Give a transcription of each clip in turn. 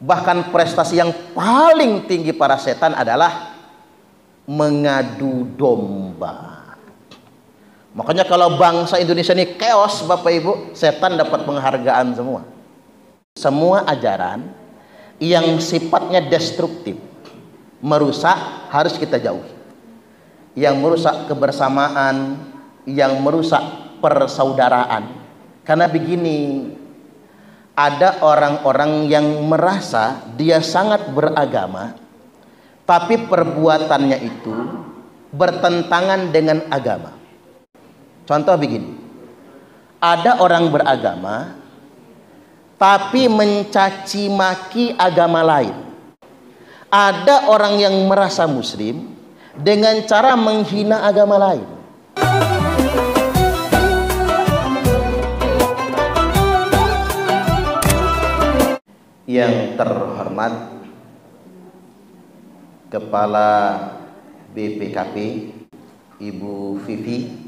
Bahkan prestasi yang paling tinggi para setan adalah mengadu domba. Makanya kalau bangsa Indonesia ini chaos Bapak Ibu, setan dapat penghargaan semua. Semua ajaran yang sifatnya destruktif, merusak, harus kita jauhi. Yang merusak kebersamaan, yang merusak persaudaraan. Karena begini, ada orang-orang yang merasa dia sangat beragama, tapi perbuatannya itu bertentangan dengan agama. Contoh begini, ada orang beragama tapi mencaci maki agama lain. Ada orang yang merasa muslim dengan cara menghina agama lain. Yang terhormat Kepala BPKP Ibu Vivi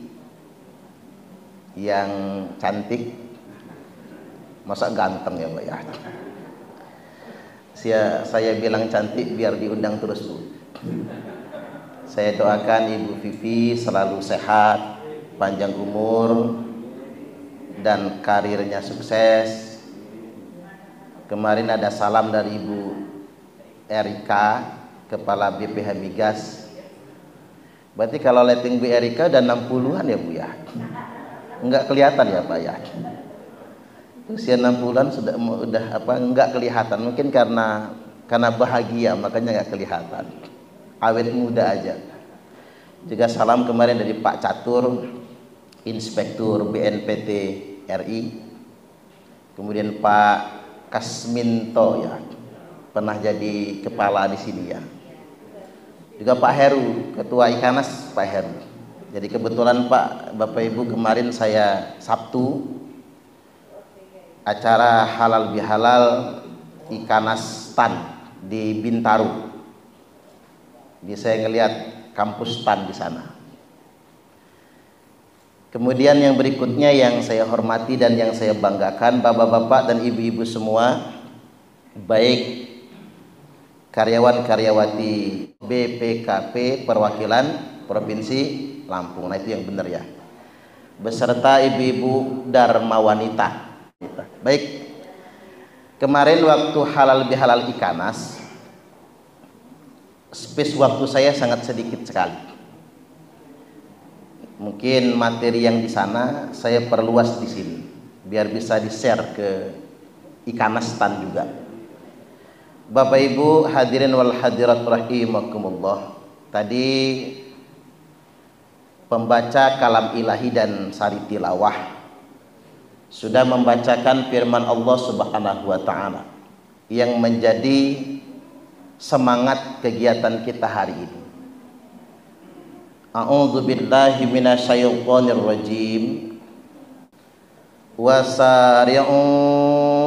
yang cantik, masa ganteng ya Mbak ya. Saya bilang cantik biar diundang terus Bu. Saya doakan Ibu Vivi selalu sehat, panjang umur, dan karirnya sukses. Kemarin ada salam dari Ibu Erika, Kepala BPH Migas. Berarti kalau letting Bu Erika udah 60-an ya Bu ya? Enggak kelihatan ya Pak ya? Usia 60-an udah enggak kelihatan. Mungkin karena bahagia makanya enggak kelihatan. Awet muda aja. Juga salam kemarin dari Pak Catur, Inspektur BNPT RI. Kemudian Pak Kasminto ya, pernah jadi kepala di sini ya. Juga Pak Heru, Ketua Ikanas Pak Heru. Jadi kebetulan Pak, Bapak Ibu, kemarin saya Sabtu acara halal bihalal Ikanas Tan di Bintaro. Jadi saya ngelihat kampus Tan di sana. Kemudian yang berikutnya yang saya hormati dan yang saya banggakan, bapak-bapak dan ibu-ibu semua, baik karyawan-karyawati BPKP perwakilan Provinsi Lampung. Nah itu yang benar ya. Beserta ibu-ibu Dharma Wanita. Baik. Kemarin waktu halal bihalal Ikanas, space waktu saya sangat sedikit sekali. Mungkin materi yang di sana saya perluas di sini biar bisa di-share ke Ikanas Tan juga. Bapak Ibu hadirin wal hadirat rahimakumullah. Tadi pembaca kalam ilahi dan sari tilawah sudah membacakan firman Allah Subhanahu wa taala yang menjadi semangat kegiatan kita hari ini. A'udzu billahi minasyaitonir rajim. Wasari'u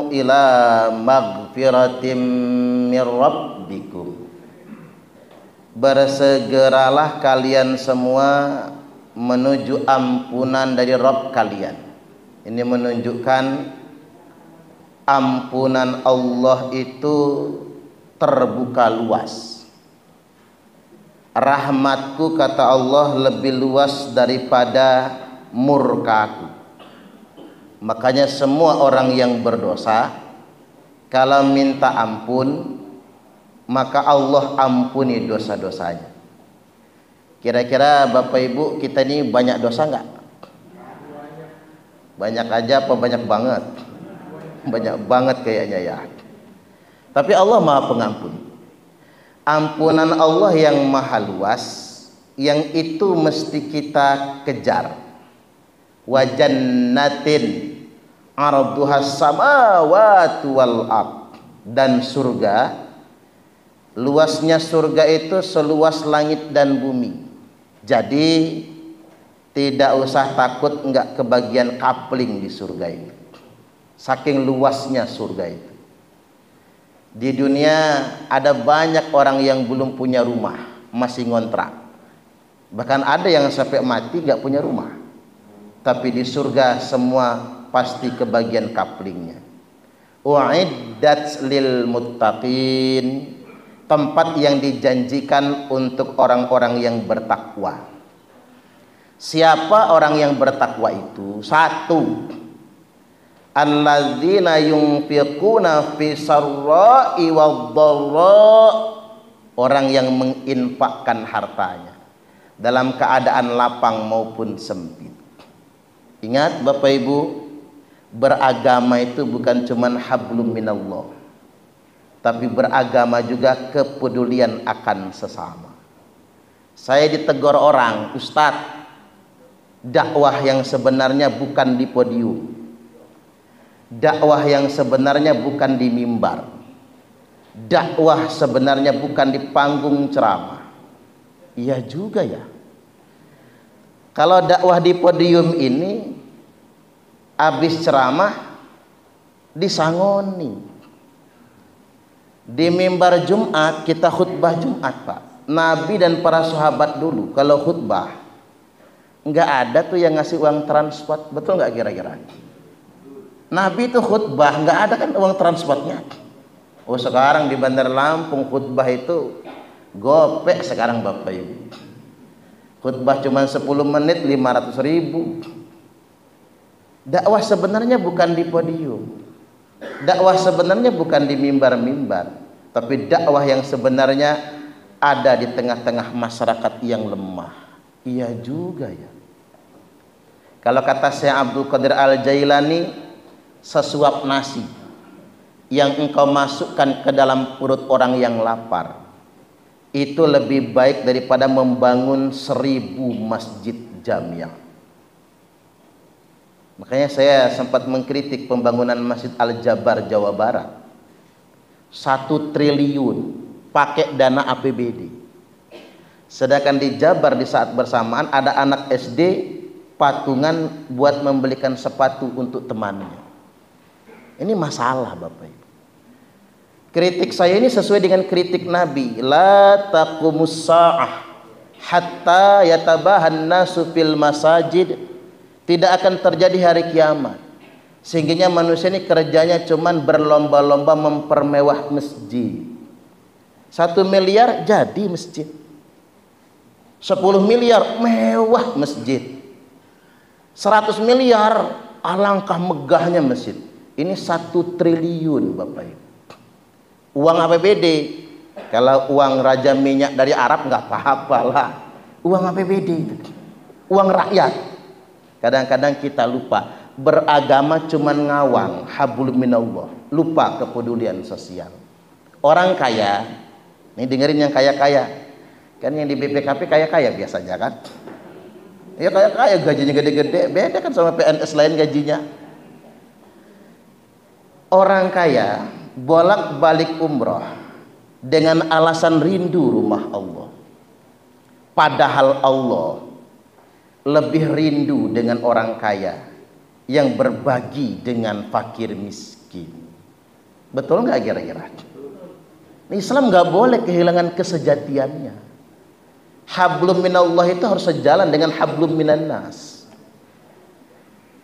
ila magfiratim mir rabbikum. Bersegeralah kalian semua menuju ampunan dari Rabb kalian. Ini menunjukkan ampunan Allah itu terbuka luas. Rahmatku kata Allah lebih luas daripada murkaku. Makanya semua orang yang berdosa kalau minta ampun maka Allah ampuni dosa-dosanya. Kira-kira Bapak Ibu kita ini banyak dosa enggak? Banyak aja apa banyak banget? Banyak banget kayaknya ya. Tapi Allah Maha Pengampun. Ampunan Allah yang maha luas, yang itu mesti kita kejar. Wa jannatin arduhas samawati wal ard. Dan surga, luasnya surga itu seluas langit dan bumi. Jadi tidak usah takut enggak kebagian kapling di surga itu. Saking luasnya surga itu. Di dunia ada banyak orang yang belum punya rumah, masih ngontrak. Bahkan ada yang sampai mati enggak punya rumah. Tapi di surga semua pasti kebagian kaplingnya. uiddat lil muttaqin, tempat yang dijanjikan untuk orang-orang yang bertakwa. Siapa orang yang bertakwa itu? Satu, alladzina yunfiquna fi sarra'i wadh-dharra, orang yang menginfakkan hartanya dalam keadaan lapang maupun sempit. Ingat Bapak Ibu, beragama itu bukan cuman hablum minallah, tapi beragama juga kepedulian akan sesama. Saya ditegur orang, Ustadz, dakwah yang sebenarnya bukan di podium, dakwah yang sebenarnya bukan di mimbar, dakwah sebenarnya bukan di panggung ceramah. Iya juga ya. Kalau dakwah di podium ini habis ceramah disangoni. Di mimbar Jumat kita khutbah Jumat, Pak. Nabi dan para sahabat dulu kalau khutbah nggak ada tuh yang ngasih uang transport, betul nggak kira-kira? Nabi itu khutbah nggak ada kan uang transportnya. Oh sekarang di Bandar Lampung khutbah itu gopek sekarang Bapak Ibu. Khutbah cuma 10 menit 500.000. Dakwah sebenarnya bukan di podium, dakwah sebenarnya bukan di mimbar-mimbar, tapi dakwah yang sebenarnya ada di tengah-tengah masyarakat yang lemah. Iya juga ya. Kalau kata Syekh Abdul Qadir Al-Jailani, sesuap nasi yang engkau masukkan ke dalam perut orang yang lapar itu lebih baik daripada membangun 1000 masjid jamiah. Makanya saya sempat mengkritik pembangunan Masjid Al-Jabar Jawa Barat, 1 triliun pakai dana APBD. Sedangkan di Jabar di saat bersamaan ada anak SD patungan buat membelikan sepatu untuk temannya. Ini masalah Bapak Ibu. Kritik saya ini sesuai dengan kritik Nabi. La taqumus sa'ah hatta yatabahan nasu fil masajid. Tidak akan terjadi hari kiamat sehingga manusia ini kerjanya cuman berlomba-lomba mempermewah masjid. 1 miliar jadi masjid, 10 miliar mewah masjid, 100 miliar alangkah megahnya masjid. Ini 1 triliun Bapak Ibu. Uang APBD. Kalau uang raja minyak dari Arab nggak apa-apa lah. Uang APBD itu, uang rakyat. Kadang-kadang kita lupa, beragama cuman ngawang, hablum minallah, lupa kepedulian sosial. Orang kaya, nih dengerin yang kaya-kaya. Kan yang di BPKP kaya-kaya biasanya kan, ya kaya-kaya gajinya gede-gede, beda kan sama PNS lain gajinya. Orang kaya bolak-balik umroh dengan alasan rindu rumah Allah, padahal Allah lebih rindu dengan orang kaya yang berbagi dengan fakir miskin. Betul nggak kira-kira? Islam nggak boleh kehilangan kesejatiannya. Hablum minallah itu harus sejalan dengan hablum minannas.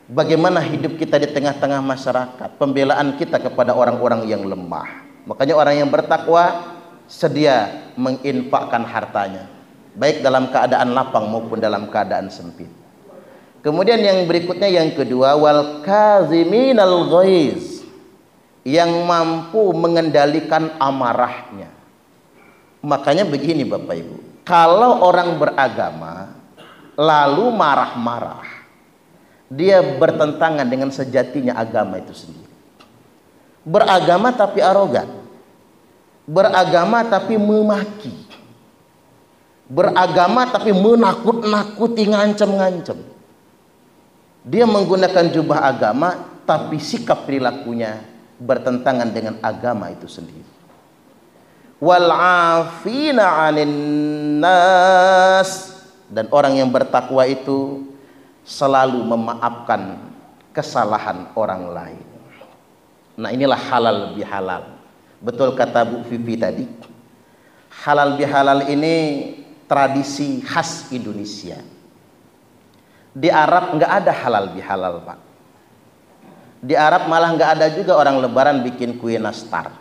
Bagaimana hidup kita di tengah-tengah masyarakat, pembelaan kita kepada orang-orang yang lemah. Makanya orang yang bertakwa sedia menginfakkan hartanya, baik dalam keadaan lapang maupun dalam keadaan sempit. Kemudian yang berikutnya yang kedua, wal kaziminal ghaiz, yang mampu mengendalikan amarahnya. Makanya begini Bapak Ibu, kalau orang beragama lalu marah-marah, dia bertentangan dengan sejatinya agama itu sendiri. Beragama tapi arogan, beragama tapi memaki, beragama tapi menakut-nakuti, ngancem-ngancem. Dia menggunakan jubah agama tapi sikap perilakunya bertentangan dengan agama itu sendiri. Wal afina 'anin nas, dan orang yang bertakwa itu selalu memaafkan kesalahan orang lain. Nah, inilah halal bihalal. Betul kata Bu Vivi tadi, halal bihalal ini tradisi khas Indonesia. Di Arab nggak ada halal bihalal, Pak. Di Arab malah nggak ada juga orang lebaran bikin kue nastar.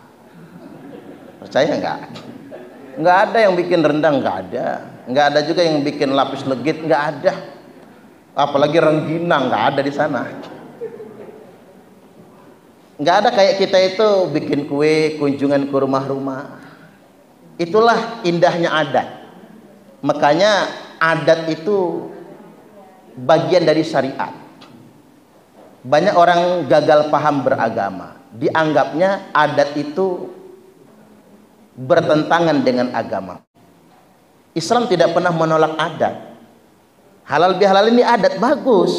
Percaya nggak? Nggak ada yang bikin rendang, nggak ada. Nggak ada juga yang bikin lapis legit, nggak ada. Apalagi rengginang, nggak ada di sana. Nggak ada kayak kita itu bikin kue, kunjungan ke rumah-rumah. Itulah indahnya adat. Makanya adat itu bagian dari syariat. Banyak orang gagal paham beragama, dianggapnya adat itu bertentangan dengan agama. Islam tidak pernah menolak adat. Halal bihalal ini adat bagus,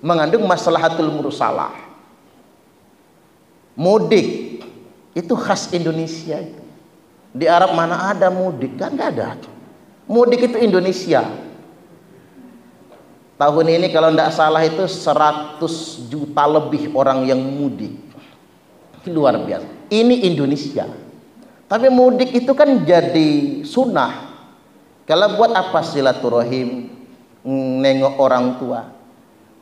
mengandung maslahatul mursalah. Mudik itu khas Indonesia. Di Arab mana ada mudik? Kan nggak ada. Mudik itu Indonesia. Tahun ini kalau tidak salah itu 100 juta lebih orang yang mudik. Luar biasa. Ini Indonesia. Tapi mudik itu kan jadi sunnah. Kalau buat apa silaturahim, nengok orang tua.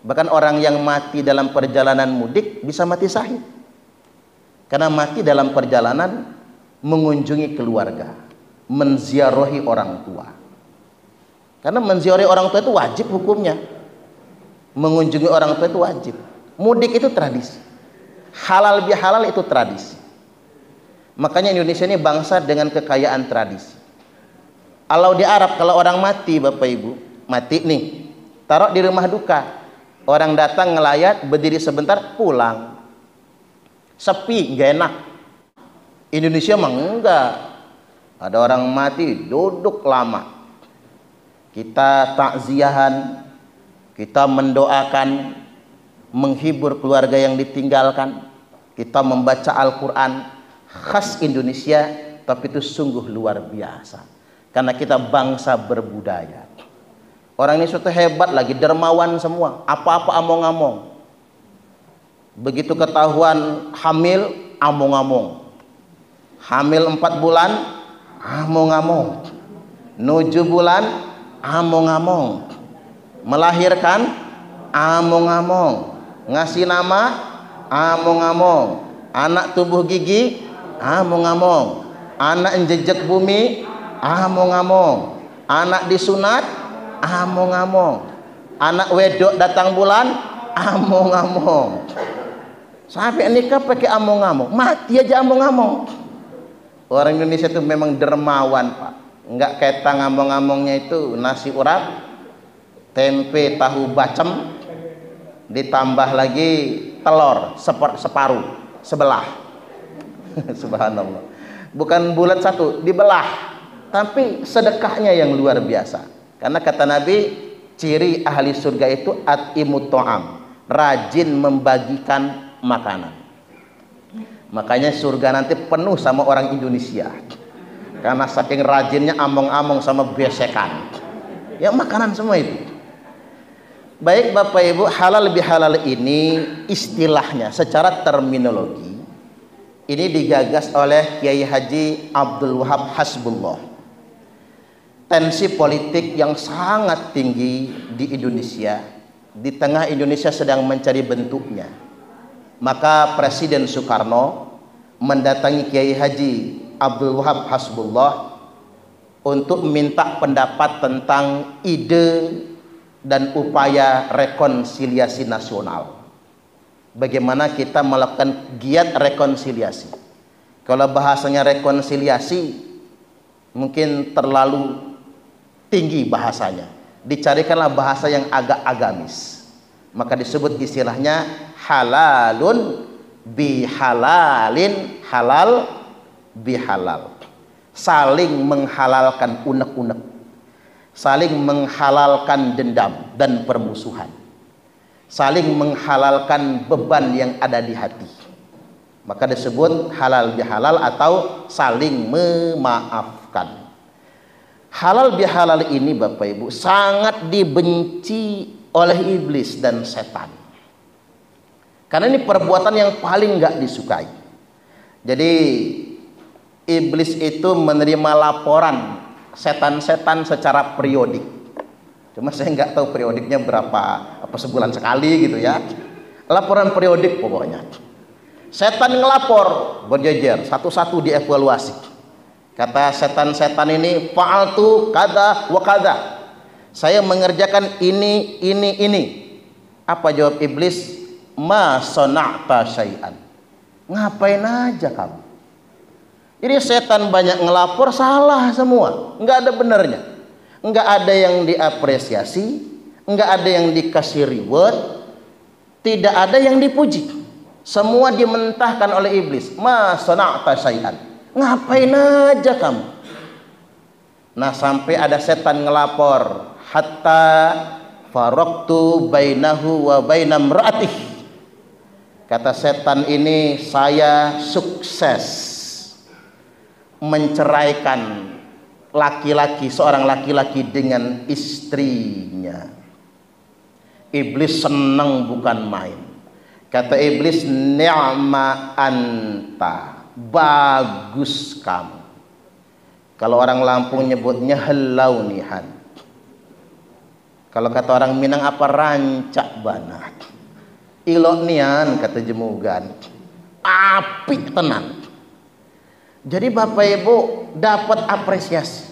Bahkan orang yang mati dalam perjalanan mudik bisa mati syahid. Karena mati dalam perjalanan mengunjungi keluarga, menziarahi orang tua. Karena menziarahi orang tua itu wajib hukumnya. Mengunjungi orang tua itu wajib. Mudik itu tradisi. Halal bihalal itu tradisi. Makanya Indonesia ini bangsa dengan kekayaan tradisi. Kalau di Arab, kalau orang mati, Bapak Ibu, mati nih, taruh di rumah duka. Orang datang ngelayat, berdiri sebentar, pulang. Sepi, nggak enak. Indonesia mah enggak. Ada orang mati, duduk lama. Kita takziahan, kita mendoakan, menghibur keluarga yang ditinggalkan, kita membaca Al-Quran. Khas Indonesia, tapi itu sungguh luar biasa. Karena kita bangsa berbudaya. Orang ini suatu hebat lagi, dermawan semua. Apa-apa among-among. Begitu ketahuan hamil, among-among. Hamil 4 bulan, among-among. 7 bulan, among-among. Melahirkan, among-among. Ngasih nama, among-among. Anak tumbuh gigi, among-among. Anak jejak bumi, among-among. Anak disunat, among-among. Anak wedok datang bulan, among-among. Sampai nikah pakai among-among, mati aja among-among. Orang Indonesia itu memang dermawan, Pak. Enggak kayak among-amongnya itu nasi urap, tempe tahu bacem, ditambah lagi telur separuh sebelah. Subhanallah. Bukan bulat satu, dibelah. Tapi sedekahnya yang luar biasa. Karena kata Nabi, ciri ahli surga itu at'imut ta'am, rajin membagikan makanan. Makanya surga nanti penuh sama orang Indonesia. Karena saking rajinnya among-among sama besekan. Ya makanan semua itu. Baik Bapak Ibu, halal bihalal ini istilahnya secara terminologi ini digagas oleh Kiai Haji Abdul Wahab Hasbullah. Tensi politik yang sangat tinggi di Indonesia, di tengah Indonesia sedang mencari bentuknya. Maka Presiden Soekarno mendatangi Kiai Haji Abdul Wahab Hasbullah untuk minta pendapat tentang ide dan upaya rekonsiliasi nasional. Bagaimana kita melakukan giat rekonsiliasi. Kalau bahasanya rekonsiliasi mungkin terlalu tinggi bahasanya. Dicarikanlah bahasa yang agak agamis. Maka disebut istilahnya halalun bihalalin, halal bihalal. Saling menghalalkan unek-unek, saling menghalalkan dendam dan permusuhan, saling menghalalkan beban yang ada di hati. Maka disebut halal bihalal atau saling memaafkan. Halal bihalal ini Bapak Ibu sangat dibenci oleh iblis dan setan. Karena ini perbuatan yang paling nggak disukai. Jadi iblis itu menerima laporan setan-setan secara periodik. Cuma saya nggak tahu periodiknya berapa, apa sebulan sekali gitu ya. Laporan periodik pokoknya. Setan ngelapor, berjejer, satu-satu dievaluasi. Kata setan-setan ini, fa'altu kada wa kada. Saya mengerjakan ini. Apa jawab iblis? Ma sona'ta syai'an. Ngapain aja kamu? Jadi setan banyak ngelapor, salah semua, nggak ada benernya, nggak ada yang diapresiasi, nggak ada yang dikasih reward, tidak ada yang dipuji, semua dimentahkan oleh iblis. Ma sona'ta syai'an. Ngapain aja kamu? Nah, sampai ada setan ngelapor, hatta faraqtu bainahu wa baina imra'atihi. Kata setan ini, saya sukses menceraikan seorang laki-laki dengan istrinya. Iblis senang bukan main. Kata iblis, ni'ma anta, bagus kamu. Kalau orang Lampung nyebutnya helaunihan. Kalau kata orang Minang apa, rancak banat. Ilok nian, kata jemugan, api tenan. Jadi Bapak Ibu dapat apresiasi.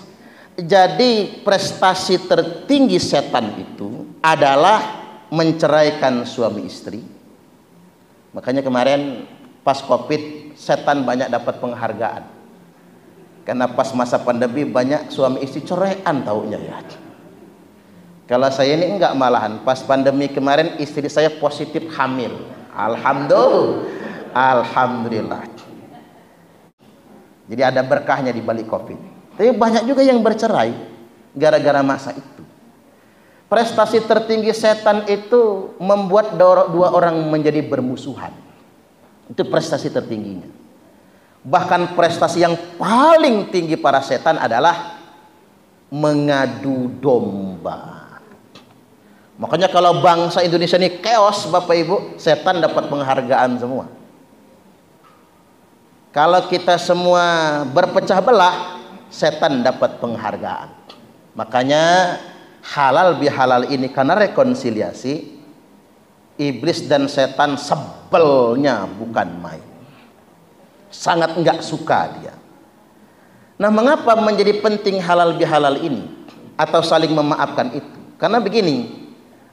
Jadi prestasi tertinggi setan itu adalah menceraikan suami istri. Makanya kemarin pas Covid setan banyak dapat penghargaan. Karena pas masa pandemi banyak suami istri ceraian taunya ya. Kalau saya ini enggak, malahan pas pandemi kemarin istri saya positif hamil. Alhamdulillah. Jadi ada berkahnya di balik Covid. Tapi banyak juga yang bercerai gara-gara masa itu. Prestasi tertinggi setan itu membuat dua orang menjadi bermusuhan. Itu prestasi tertingginya. Bahkan prestasi yang paling tinggi para setan adalah mengadu domba. Makanya kalau bangsa Indonesia ini chaos Bapak Ibu, setan dapat penghargaan semua. Kalau kita semua berpecah belah, setan dapat penghargaan. Makanya halal bihalal ini karena rekonsiliasi, iblis dan setan sebelnya bukan main. Sangat enggak suka dia. Nah, mengapa menjadi penting halal bihalal ini atau saling memaafkan itu? Karena begini,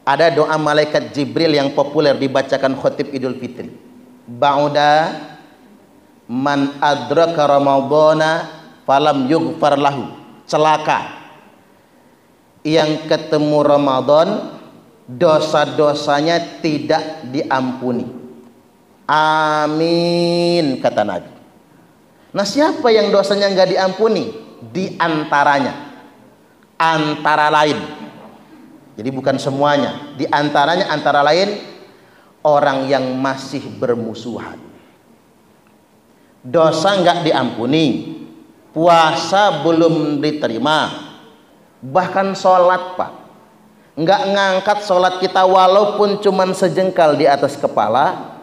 ada doa malaikat Jibril yang populer dibacakan khotib Idul Fitri. Ba'uda man adraka ramadhana falam yughfar lahu. Celaka yang ketemu Ramadan, dosa-dosanya tidak diampuni. Amin, kata Nabi. Nah, siapa yang dosanya nggak diampuni? Di antaranya, antara lain. Jadi bukan semuanya. Di antaranya, antara lain, orang yang masih bermusuhan. Dosa nggak diampuni, puasa belum diterima, bahkan sholat Pak, nggak ngangkat sholat kita walaupun cuman sejengkal di atas kepala.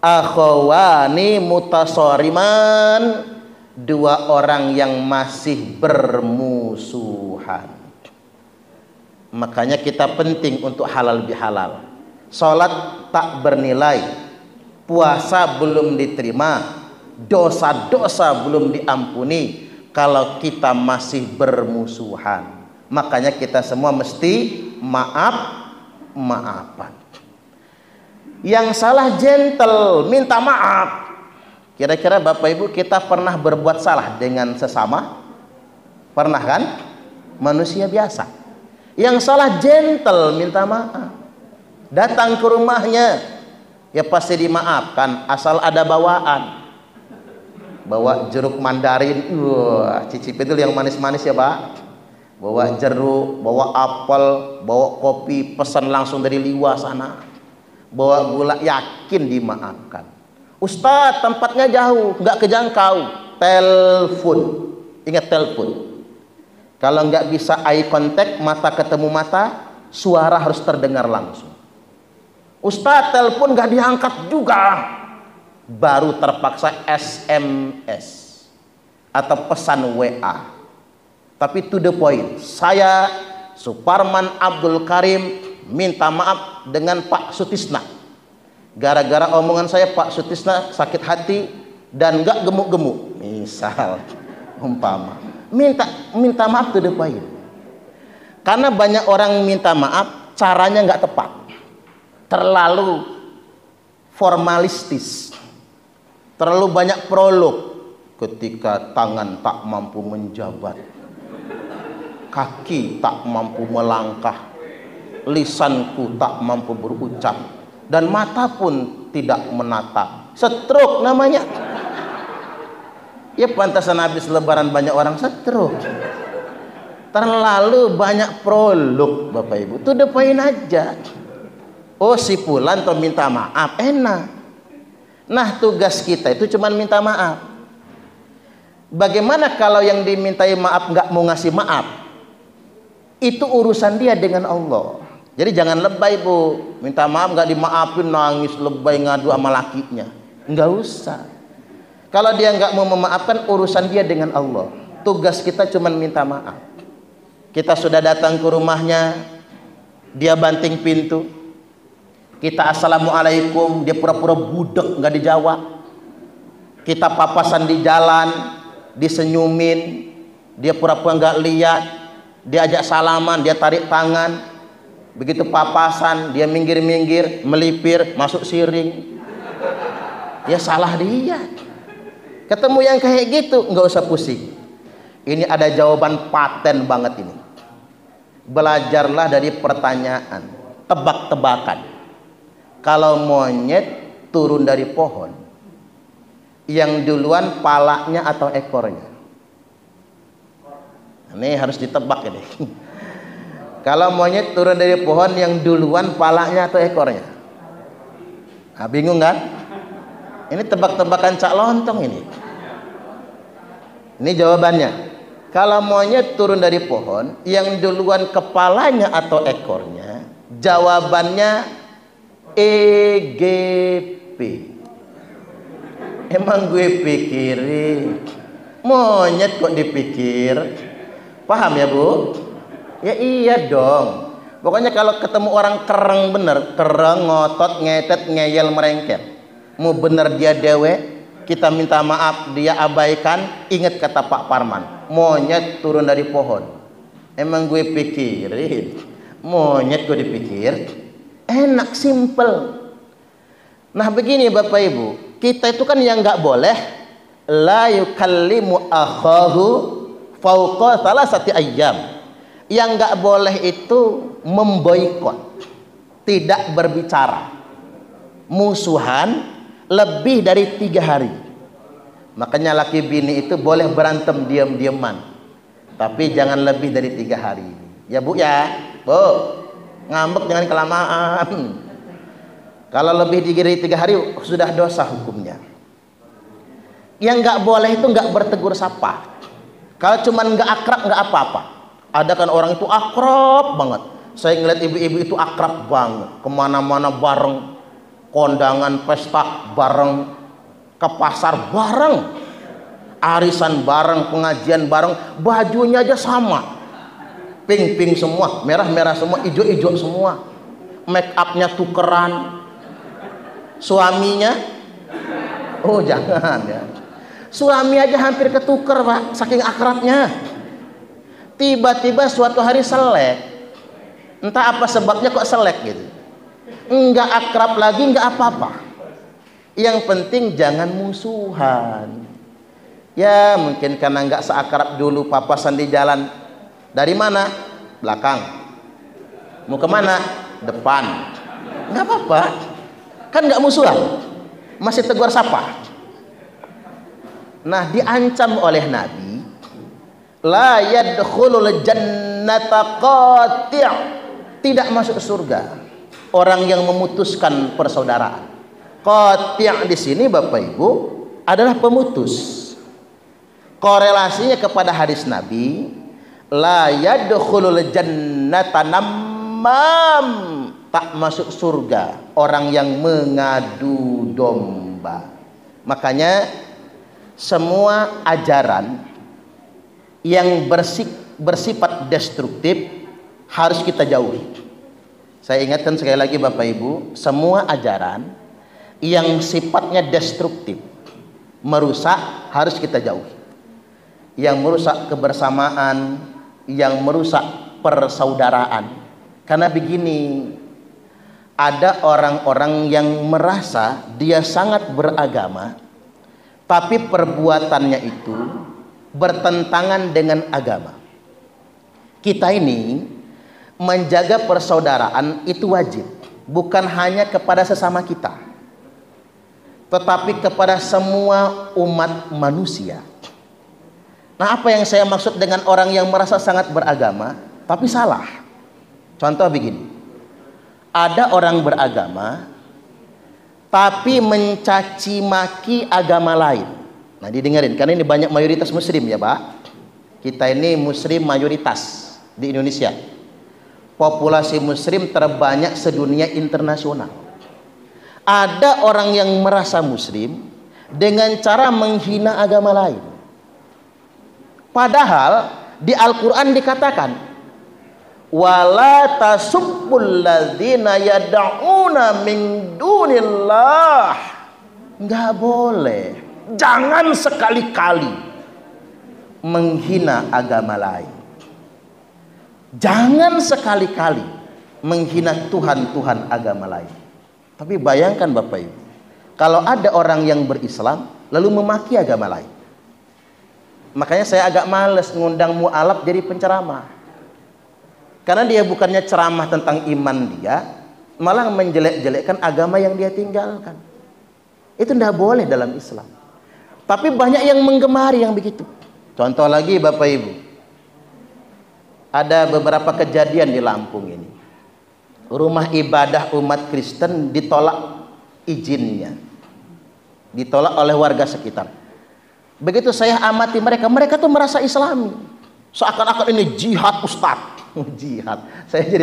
Akhwani mutasoriman, dua orang yang masih bermusuhan. Makanya kita penting untuk halal bihalal. Sholat tak bernilai, puasa belum diterima, dosa-dosa belum diampuni kalau kita masih bermusuhan. Makanya kita semua mesti maafan. Yang salah gentle, minta maaf. Kira-kira Bapak Ibu kita pernah berbuat salah dengan sesama? Pernah kan? Manusia biasa. Yang salah gentle, minta maaf. Datang ke rumahnya, ya pasti dimaafkan asal ada bawaan. Bawa jeruk mandarin, wah, cicip itu yang manis-manis ya Pak. Bawa jeruk, bawa apel, bawa kopi, pesan langsung dari Liwa sana. Bawa gula, yakin dimaafkan. Ustadz, tempatnya jauh, nggak kejangkau, telepon. Ingat telepon. Kalau nggak bisa eye contact, mata ketemu mata, suara harus terdengar langsung. Ustadz, telepon nggak diangkat juga, baru terpaksa SMS atau pesan WA. Tapi to the point, saya Suparman Abdul Karim minta maaf dengan Pak Sutisna. gara-gara omongan saya Pak Sutisna sakit hati dan nggak gemuk-gemuk, misal umpama, minta maaf tuh depan. Karena banyak orang minta maaf caranya nggak tepat, terlalu formalistis, terlalu banyak prolog. Ketika tangan tak mampu menjabat, kaki tak mampu melangkah, lisanku tak mampu berucap, dan mata pun tidak menatap. Stroke namanya. Ya pantasan habis lebaran banyak orang stroke. Terlalu banyak prolog Bapak Ibu. Tuh depain aja. Oh si Fulan tuh minta maaf, enak. Nah tugas kita itu cuma minta maaf. Bagaimana kalau yang dimintai maaf nggak mau ngasih maaf? Itu urusan dia dengan Allah. Jadi jangan lebay Bu, minta maaf nggak dimaafin nangis lebay ngadu sama lakinya, nggak usah. Kalau dia nggak mau memaafkan urusan dia dengan Allah. Tugas kita cuma minta maaf. Kita sudah datang ke rumahnya, dia banting pintu, kita assalamualaikum, dia pura-pura budek nggak dijawab. Kita papasan di jalan, disenyumin, dia pura-pura nggak lihat, diajak salaman, dia tarik tangan, begitu papasan dia minggir-minggir, melipir, masuk siring, ya salah dia. Ketemu yang kayak gitu nggak usah pusing. Ini ada jawaban paten banget ini. Belajarlah dari pertanyaan, tebak-tebakan. Kalau monyet turun dari pohon, yang duluan palanya atau ekornya? Ini harus ditebak ini. Kalau monyet turun dari pohon, yang duluan palanya atau ekornya? Nah, bingung kan? Ini tebak-tebakan cak lontong ini. Ini jawabannya. Kalau monyet turun dari pohon, yang duluan kepalanya atau ekornya? Jawabannya EGP. Emang gue pikirin, monyet kok dipikir? Paham ya Bu? Ya iya dong. Pokoknya kalau ketemu orang kereng bener, kereng, ngotot, ngetet, ngeyel, merengket, mau bener dia dewe, kita minta maaf, dia abaikan. Ingat kata Pak Parman, monyet turun dari pohon. Emang gue pikirin, monyet gue dipikir? Enak, simple. Nah begini Bapak Ibu, kita itu kan yang nggak boleh la yukallimu akhahu fauqa salasati ayyam. Yang nggak boleh itu memboikot, tidak berbicara, musuhan lebih dari 3 hari. Makanya laki bini itu boleh berantem diam-diaman, tapi jangan lebih dari 3 hari. Ya Bu ya, Bu, ngambek jangan kelamaan. Kalau lebih dari 3 hari sudah dosa hukumnya. Yang nggak boleh itu nggak bertegur sapa. Kalau cuman nggak akrab nggak apa-apa. Ada kan orang itu akrab banget. Saya ngeliat ibu-ibu itu akrab banget. Kemana-mana bareng, kondangan pesta bareng, ke pasar bareng, arisan bareng, pengajian bareng, bajunya aja sama, pink-pink semua, merah-merah semua, ijo-ijo semua, make upnya tukeran. Suaminya, oh jangan ya, suami aja hampir ketuker Pak, saking akrabnya. Tiba-tiba suatu hari selek, entah apa sebabnya kok selek gitu, enggak akrab lagi, enggak apa-apa. Yang penting jangan musuhan. Ya mungkin karena enggak seakrab dulu, papasan di jalan. Dari mana? Belakang. Mau kemana? Depan. Enggak apa-apa, kan enggak musuhan, masih tegur sapa. Nah diancam oleh Nabi, la yadkhulul jannata qati', tidak masuk surga orang yang memutuskan persaudaraan. Qati' di sini Bapak Ibu adalah pemutus. Korelasinya kepada hadis Nabi, la yadkhulul jannata namam, tak masuk surga orang yang mengadu domba. Makanya semua ajaran yang bersifat destruktif harus kita jauhi. Saya ingatkan sekali lagi Bapak Ibu, semua ajaran yang sifatnya destruktif, merusak, harus kita jauhi. Yang merusak kebersamaan, yang merusak persaudaraan. Karena begini, ada orang-orang yang merasa dia sangat beragama, tapi perbuatannya itu bertentangan dengan agama. Kita ini menjaga persaudaraan itu wajib, bukan hanya kepada sesama kita, tetapi kepada semua umat manusia. Nah, apa yang saya maksud dengan orang yang merasa sangat beragama tapi salah? Contoh begini, ada orang beragama tapi mencaci maki agama lain. Nah, didengarin, karena ini banyak mayoritas muslim ya Pak. Kita ini muslim mayoritas di Indonesia. Populasi muslim terbanyak sedunia internasional. Ada orang yang merasa muslim dengan cara menghina agama lain. Padahal di Al-Quran dikatakan, wala tasubbul ladzina yad'una min dunillah. Enggak boleh, jangan sekali-kali menghina agama lain. Jangan sekali-kali menghina Tuhan-Tuhan agama lain. Tapi bayangkan Bapak Ibu, kalau ada orang yang berislam lalu memaki agama lain. Makanya saya agak males ngundang mu'alaf jadi penceramah. Karena dia bukannya ceramah tentang iman dia, malah menjelek-jelekkan agama yang dia tinggalkan. Itu tidak boleh dalam Islam. Tapi banyak yang menggemari yang begitu. Contoh lagi Bapak Ibu, ada beberapa kejadian di Lampung ini. Rumah ibadah umat Kristen ditolak izinnya, ditolak oleh warga sekitar. Begitu saya amati mereka, mereka tuh merasa Islami, seakan-akan ini jihad Ustadz. Jihad, saya jadi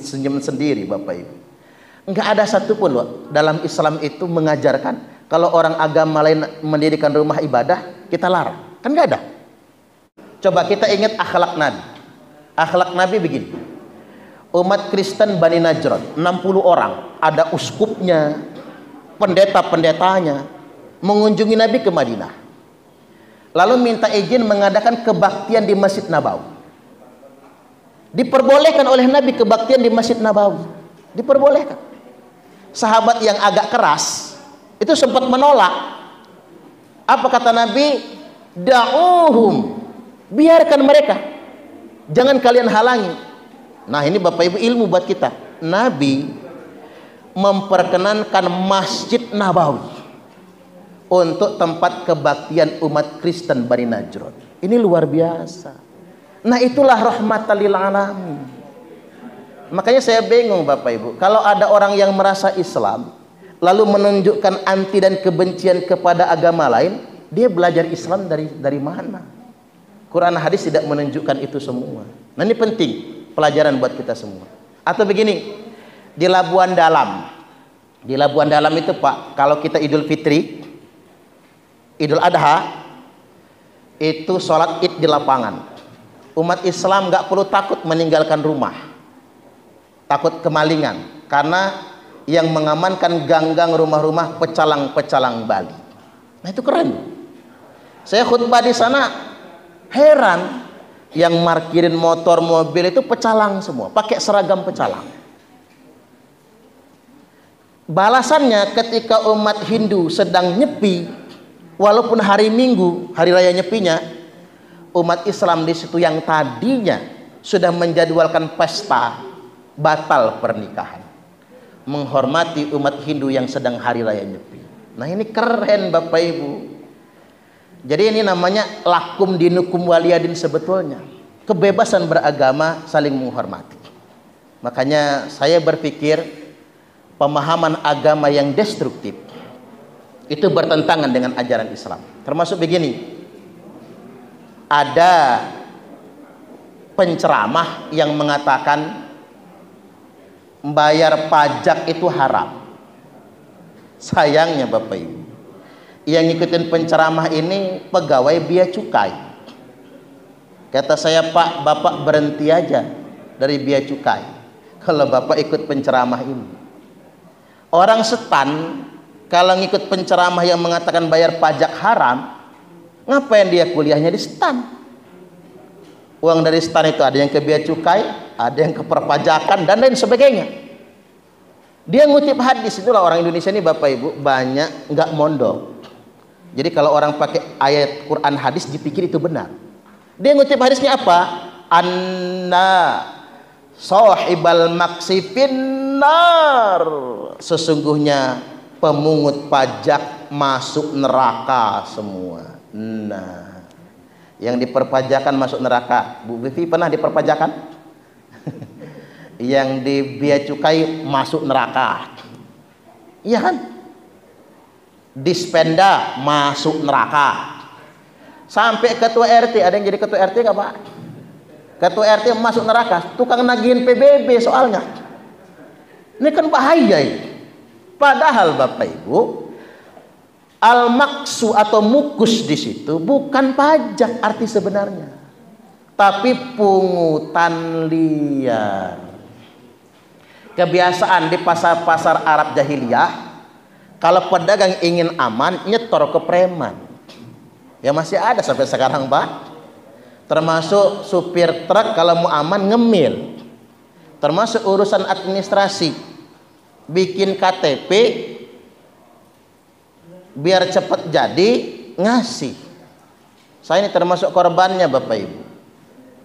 senyum sendiri Bapak Ibu. Enggak ada satupun loh dalam Islam itu mengajarkan kalau orang agama lain mendirikan rumah ibadah kita larang, kan enggak ada. Coba kita ingat akhlak Nabi. Akhlak Nabi begini, umat Kristen Bani Najran 60 orang, ada uskupnya, pendeta-pendetanya, mengunjungi Nabi ke Madinah, lalu minta izin mengadakan kebaktian di Masjid Nabawi. Diperbolehkan oleh Nabi kebaktian di Masjid Nabawi, diperbolehkan. Sahabat yang agak keras itu sempat menolak. Apa kata Nabi? Da'uhum, biarkan mereka, jangan kalian halangi. Nah, ini Bapak Ibu ilmu buat kita. Nabi memperkenankan Masjid Nabawi untuk tempat kebaktian umat Kristen Bani Najran. Ini luar biasa. Nah, itulah rahmatan lil alamin. Makanya saya bingung Bapak Ibu, kalau ada orang yang merasa Islam lalu menunjukkan anti dan kebencian kepada agama lain, dia belajar Islam dari mana? Quran hadis tidak menunjukkan itu semua. Nah, ini penting pelajaran buat kita semua. Atau begini, di Labuan Dalam. Di Labuan Dalam itu Pak, kalau kita Idul Fitri, Idul Adha, itu sholat id di lapangan. Umat Islam nggak perlu takut meninggalkan rumah, takut kemalingan, karena yang mengamankan gang-gang rumah-rumah pecalang-pecalang Bali. Nah, itu keren. Saya khutbah di sana, heran, yang markirin motor mobil itu pecalang semua, pakai seragam pecalang. Balasannya ketika umat Hindu sedang nyepi, walaupun hari Minggu, hari raya nyepinya, umat Islam di situ yang tadinya sudah menjadwalkan pesta, batal pernikahan, menghormati umat Hindu yang sedang hari raya nyepi. Nah, ini keren Bapak Ibu. Jadi ini namanya lakum dinukum waliyadin, sebetulnya kebebasan beragama, saling menghormati. Makanya saya berpikir pemahaman agama yang destruktif itu bertentangan dengan ajaran Islam. Termasuk begini, ada penceramah yang mengatakan membayar pajak itu haram. Sayangnya Bapak Ibu, yang ngikutin penceramah ini pegawai bea cukai. Kata saya, Pak, Bapak berhenti aja dari bea cukai kalau Bapak ikut penceramah ini. Orang setan Kalau ngikut penceramah yang mengatakan bayar pajak haram, ngapain dia kuliahnya di STAN? Uang dari STAN itu ada yang ke bea cukai, ada yang ke perpajakan dan lain sebagainya. Dia ngutip hadis. Itulah orang Indonesia ini Bapak Ibu banyak nggak mondok. Jadi kalau orang pakai ayat Quran hadis dipikir itu benar. Dia ngutip hadisnya apa? Anna sahibal maksi finnar. Sesungguhnya pemungut pajak masuk neraka semua. Nah, yang diperpajakan masuk neraka. Bu Vivi pernah diperpajakan? Yang di bea cukai masuk neraka. Iya kan? Dispenda masuk neraka. Sampai ketua RT, ada yang jadi ketua RT nggak Pak? Ketua RT masuk neraka, tukang nagihin PBB soalnya. Ini kan bahaya ini. Padahal Bapak Ibu, al-maksu atau mukus di situ bukan pajak arti sebenarnya, tapi pungutan liar. Kebiasaan di pasar-pasar Arab jahiliyah, kalau pedagang ingin aman nyetor ke preman. Ya masih ada sampai sekarang Pak. Termasuk supir truk kalau mau aman ngemil. Termasuk urusan administrasi, bikin KTP biar cepat jadi ngasih. Saya ini termasuk korbannya Bapak Ibu.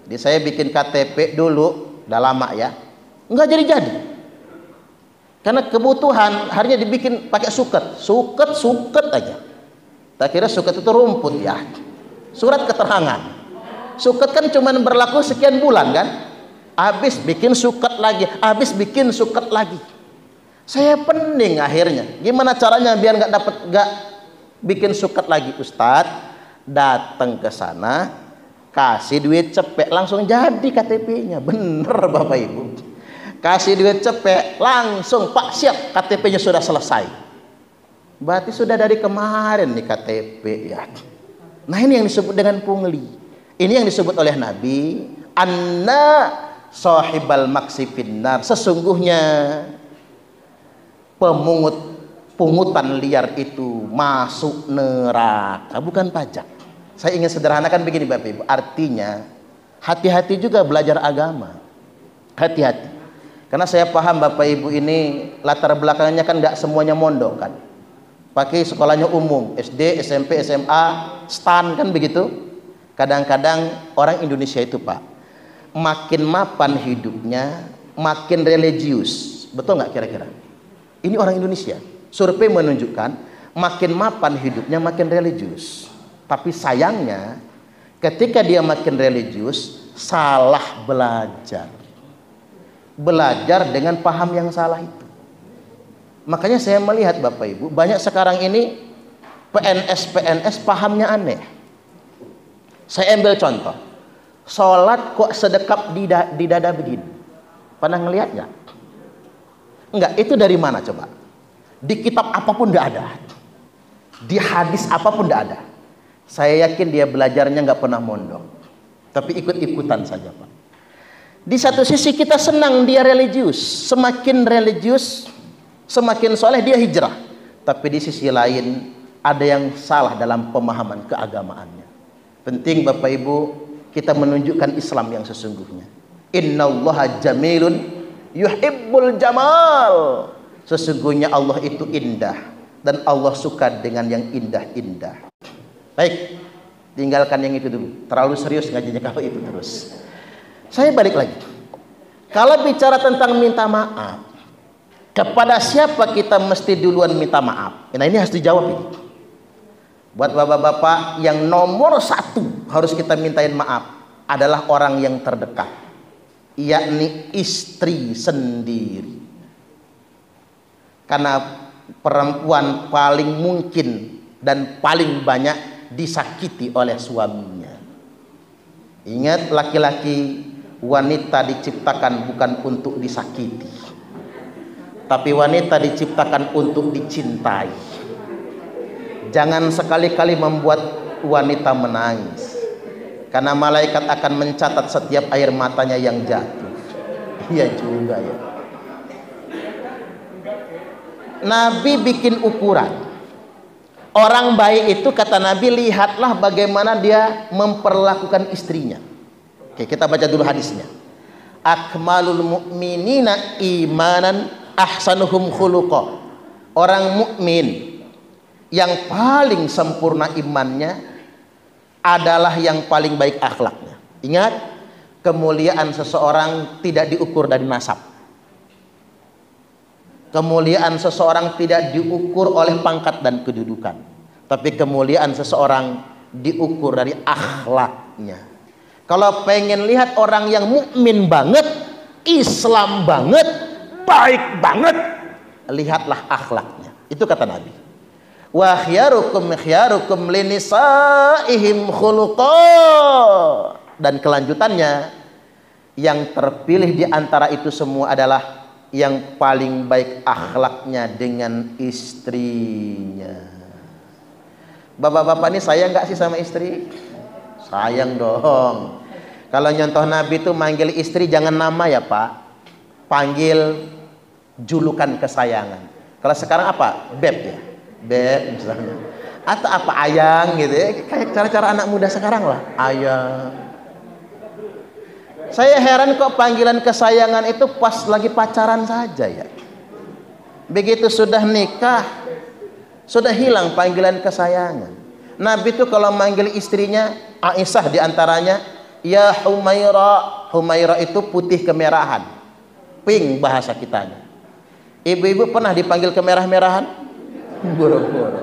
Jadi saya bikin KTP dulu, udah lama ya, nggak jadi-jadi. Karena kebutuhan harinya dibikin pakai suket aja. Tak kira suket itu rumput ya. Surat keterangan. Suket kan cuma berlaku sekian bulan kan. Habis bikin suket lagi, habis bikin suket lagi. Saya pening akhirnya. Gimana caranya biar nggak bikin suket lagi? Ustadz datang ke sana, kasih duit cepet, langsung jadi KTP-nya. Bener Bapak Ibu. Kasih duit cepet, langsung Pak siap, KTP-nya sudah selesai. Berarti sudah dari kemarin nih KTP ya. Nah ini yang disebut dengan pungli. Ini yang disebut oleh Nabi, anna sahibal maksi finnar. Sesungguhnya pungutan liar itu masuk neraka, bukan pajak. Saya ingin sederhanakan begini Bapak Ibu. Artinya hati-hati juga belajar agama. Hati-hati. Karena saya paham Bapak Ibu ini latar belakangnya kan nggak semuanya mondok kan. Pakai sekolahnya umum, SD, SMP, SMA, STAN kan begitu. Kadang-kadang orang Indonesia itu Pak, makin mapan hidupnya, makin religius. Betul nggak kira-kira? Ini orang Indonesia. Survei menunjukkan makin mapan hidupnya makin religius. Tapi sayangnya ketika dia makin religius, salah belajar. Belajar dengan paham yang salah itu. Makanya saya melihat Bapak Ibu, banyak sekarang ini PNS pahamnya aneh. Saya ambil contoh. Sholat kok sedekap di dada begini. Pernah ngelihat nggak? Enggak, itu dari mana coba? Di kitab apapun tidak ada. Di hadis apapun tidak ada. Saya yakin dia belajarnya nggak pernah mondok. Tapi ikut-ikutan saja Pak. Di satu sisi kita senang dia religius. Semakin religius, semakin soleh dia hijrah. Tapi di sisi lain ada yang salah dalam pemahaman keagamaannya. Penting Bapak Ibu kita menunjukkan Islam yang sesungguhnya. Innallaha jamilun yuhibbul jamal. Sesungguhnya Allah itu indah dan Allah suka dengan yang indah-indah. Baik, tinggalkan yang itu dulu. Terlalu serius ngajinya kalau itu terus. Saya balik lagi. Kalau bicara tentang minta maaf, kepada siapa kita mesti duluan minta maaf? Nah ini harus dijawab ini. Buat bapak-bapak yang nomor satu harus kita mintain maaf adalah orang yang terdekat, yakni istri sendiri. Karena perempuan paling mungkin dan paling banyak disakiti oleh suaminya. Ingat, laki-laki, wanita diciptakan bukan untuk disakiti, tapi wanita diciptakan untuk dicintai. Jangan sekali-kali membuat wanita menangis, karena malaikat akan mencatat setiap air matanya yang jatuh. Iya juga ya. Nabi bikin ukuran. Orang baik itu kata Nabi, lihatlah bagaimana dia memperlakukan istrinya. Oke, kita baca dulu hadisnya. Akmalul mu'minina imanan ahsanuhum khuluqa. Orang mukmin yang paling sempurna imannya adalah yang paling baik akhlaknya. Ingat, kemuliaan seseorang tidak diukur dari nasab. Kemuliaan seseorang tidak diukur oleh pangkat dan kedudukan, tapi kemuliaan seseorang diukur dari akhlaknya. Kalau pengen lihat orang yang mukmin banget, Islam banget, baik banget, lihatlah akhlaknya. Itu kata Nabi. Wa khyarukum linisaihim khuluqa. Dan kelanjutannya, yang terpilih di antara itu semua adalah yang paling baik akhlaknya dengan istrinya. Bapak-bapak ini sayang gak sih sama istri? Sayang dong. Kalau nyontoh Nabi itu manggil istri jangan nama ya Pak, panggil julukan kesayangan. Kalau sekarang apa? Beb ya, beb misalnya. Atau apa, ayang gitu ya. Kayak cara-cara anak muda sekarang lah, ayang. Saya heran kok panggilan kesayangan itu pas lagi pacaran saja ya. Begitu sudah nikah, sudah hilang panggilan kesayangan. Nabi itu kalau manggil istrinya, Aisyah diantaranya, ya Humaira. Humaira itu putih kemerahan, pink bahasa kitanya. Ibu-ibu pernah dipanggil kemerah-merahan? Boro-boro.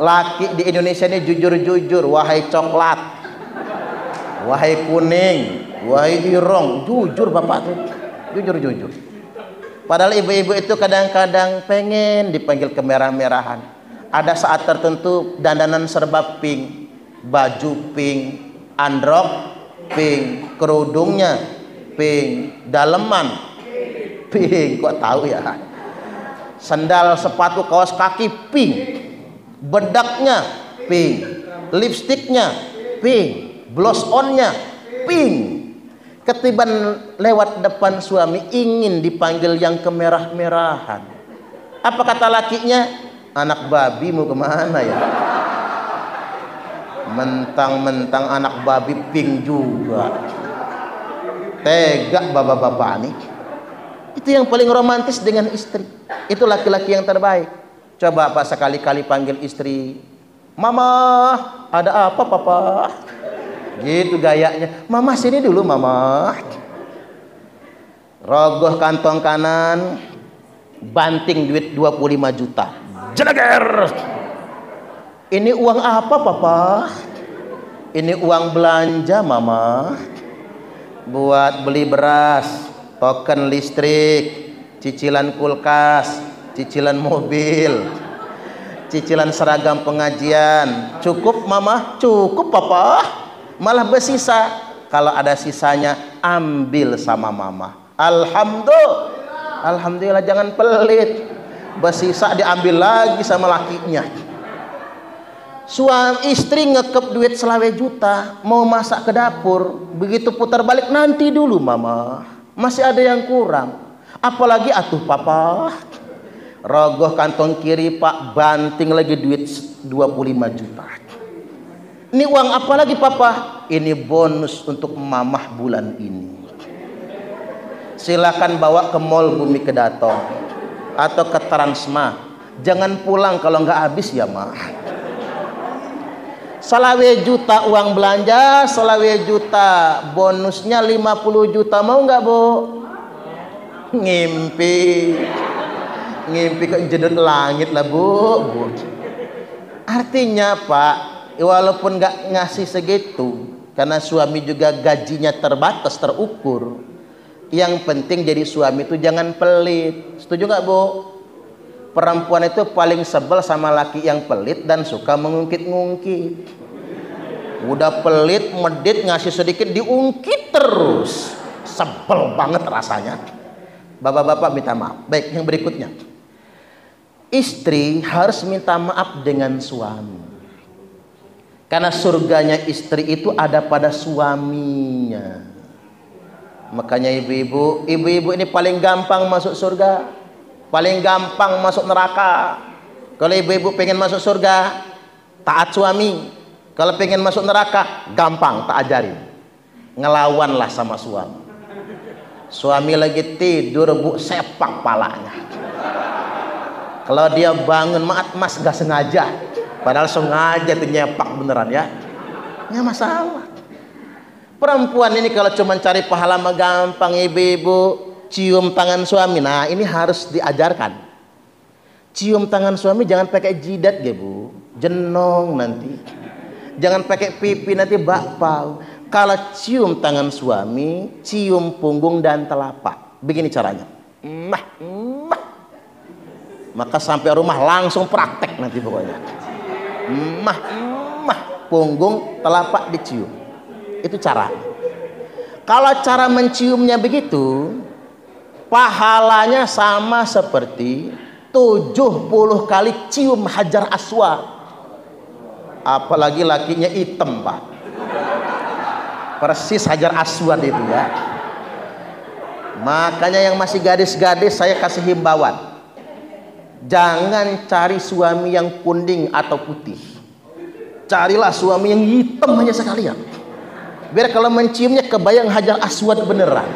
Laki di Indonesia ini jujur-jujur, wahai coklat, wahai kuning, wahai irong, jujur bapak tuh, jujur-jujur. Padahal ibu-ibu itu kadang-kadang pengen dipanggil kemerah-merahan. Ada saat tertentu dandanan serba pink, baju pink, androk pink, kerudungnya pink, daleman pink, kok tahu ya? Sandal, sepatu, kaos kaki pink, bedaknya pink, lipstiknya pink, blush onnya pink. Ketiban lewat depan suami ingin dipanggil yang kemerah-merahan. Apa kata lakinya? Anak babi mau kemana ya? Mentang-mentang anak babi pink juga. Tega bapak-bapak nih. Itu yang paling romantis dengan istri. Itu laki-laki yang terbaik. Coba Pak sekali-kali panggil istri, Mama, ada apa Papa? Gitu gayanya. Mama sini dulu Mama. Rogoh kantong kanan, banting duit 25 juta. Jeneger. Ini uang apa Papa? Ini uang belanja Mama. Buat beli beras, token listrik, cicilan kulkas, cicilan mobil, cicilan seragam pengajian. Cukup Mama? Cukup Papa. Malah bersisa. Kalau ada sisanya ambil sama Mama. Alhamdulillah, jangan pelit. Bersisa diambil lagi sama lakinya. Suami istri ngekep duit 20 juta, mau masak ke dapur, begitu putar balik, nanti dulu Mama, masih ada yang kurang. Apalagi atuh Papa. Rogoh kantong kiri Pak, banting lagi duit 25 juta. Ini uang apa lagi Papa? Ini bonus untuk Mamah bulan ini. Silakan bawa ke Mall Bumi Kedaton atau ke Transmart. Jangan pulang kalau nggak habis ya Mah. 20 juta uang belanja, 20 juta bonusnya 50 juta. Mau nggak Bu? Ngimpi ke jedut langit lah Bu. Artinya Pak, walaupun nggak ngasih segitu, karena suami juga gajinya terbatas, terukur. Yang penting jadi suami itu jangan pelit. Setuju nggak Bu? Perempuan itu paling sebel sama laki yang pelit dan suka mengungkit-ngungkit. Udah pelit, medit, ngasih sedikit, diungkit terus. Sebel banget rasanya. Bapak-bapak minta maaf. Baik, yang berikutnya. Istri harus minta maaf dengan suami. Karena surganya istri itu ada pada suaminya. Makanya ibu-ibu ini paling gampang masuk surga. paling gampang masuk neraka. Kalau ibu-ibu pengen masuk surga, taat suami. Kalau pengen masuk neraka, gampang, tak ajarin. Ngelawanlah sama suami. Suami lagi tidur, bu, sepak palanya. Kalau dia bangun, maaf mas, gak sengaja. Padahal sengaja tuh nyepak beneran ya. Nggak masalah. Perempuan ini kalau cuma cari pahala mah gampang, ibu-ibu. Cium tangan suami, nah ini harus diajarkan. Cium tangan suami jangan pakai jidat ya bu, jenong nanti. Jangan pakai pipi nanti bakpao. Kalau cium tangan suami, cium punggung dan telapak. Begini caranya. Maka sampai rumah langsung praktek nanti pokoknya. Punggung, telapak dicium. Itu cara. Kalau cara menciumnya begitu, pahalanya sama seperti 70 kali cium Hajar Aswad. Apalagi lakinya hitam, Pak. Persis Hajar Aswad itu ya. Makanya yang masih gadis-gadis saya kasih himbauan. Jangan cari suami yang kuning atau putih. Carilah suami yang hitam hanya sekalian. Biar kalau menciumnya kebayang Hajar Aswad beneran.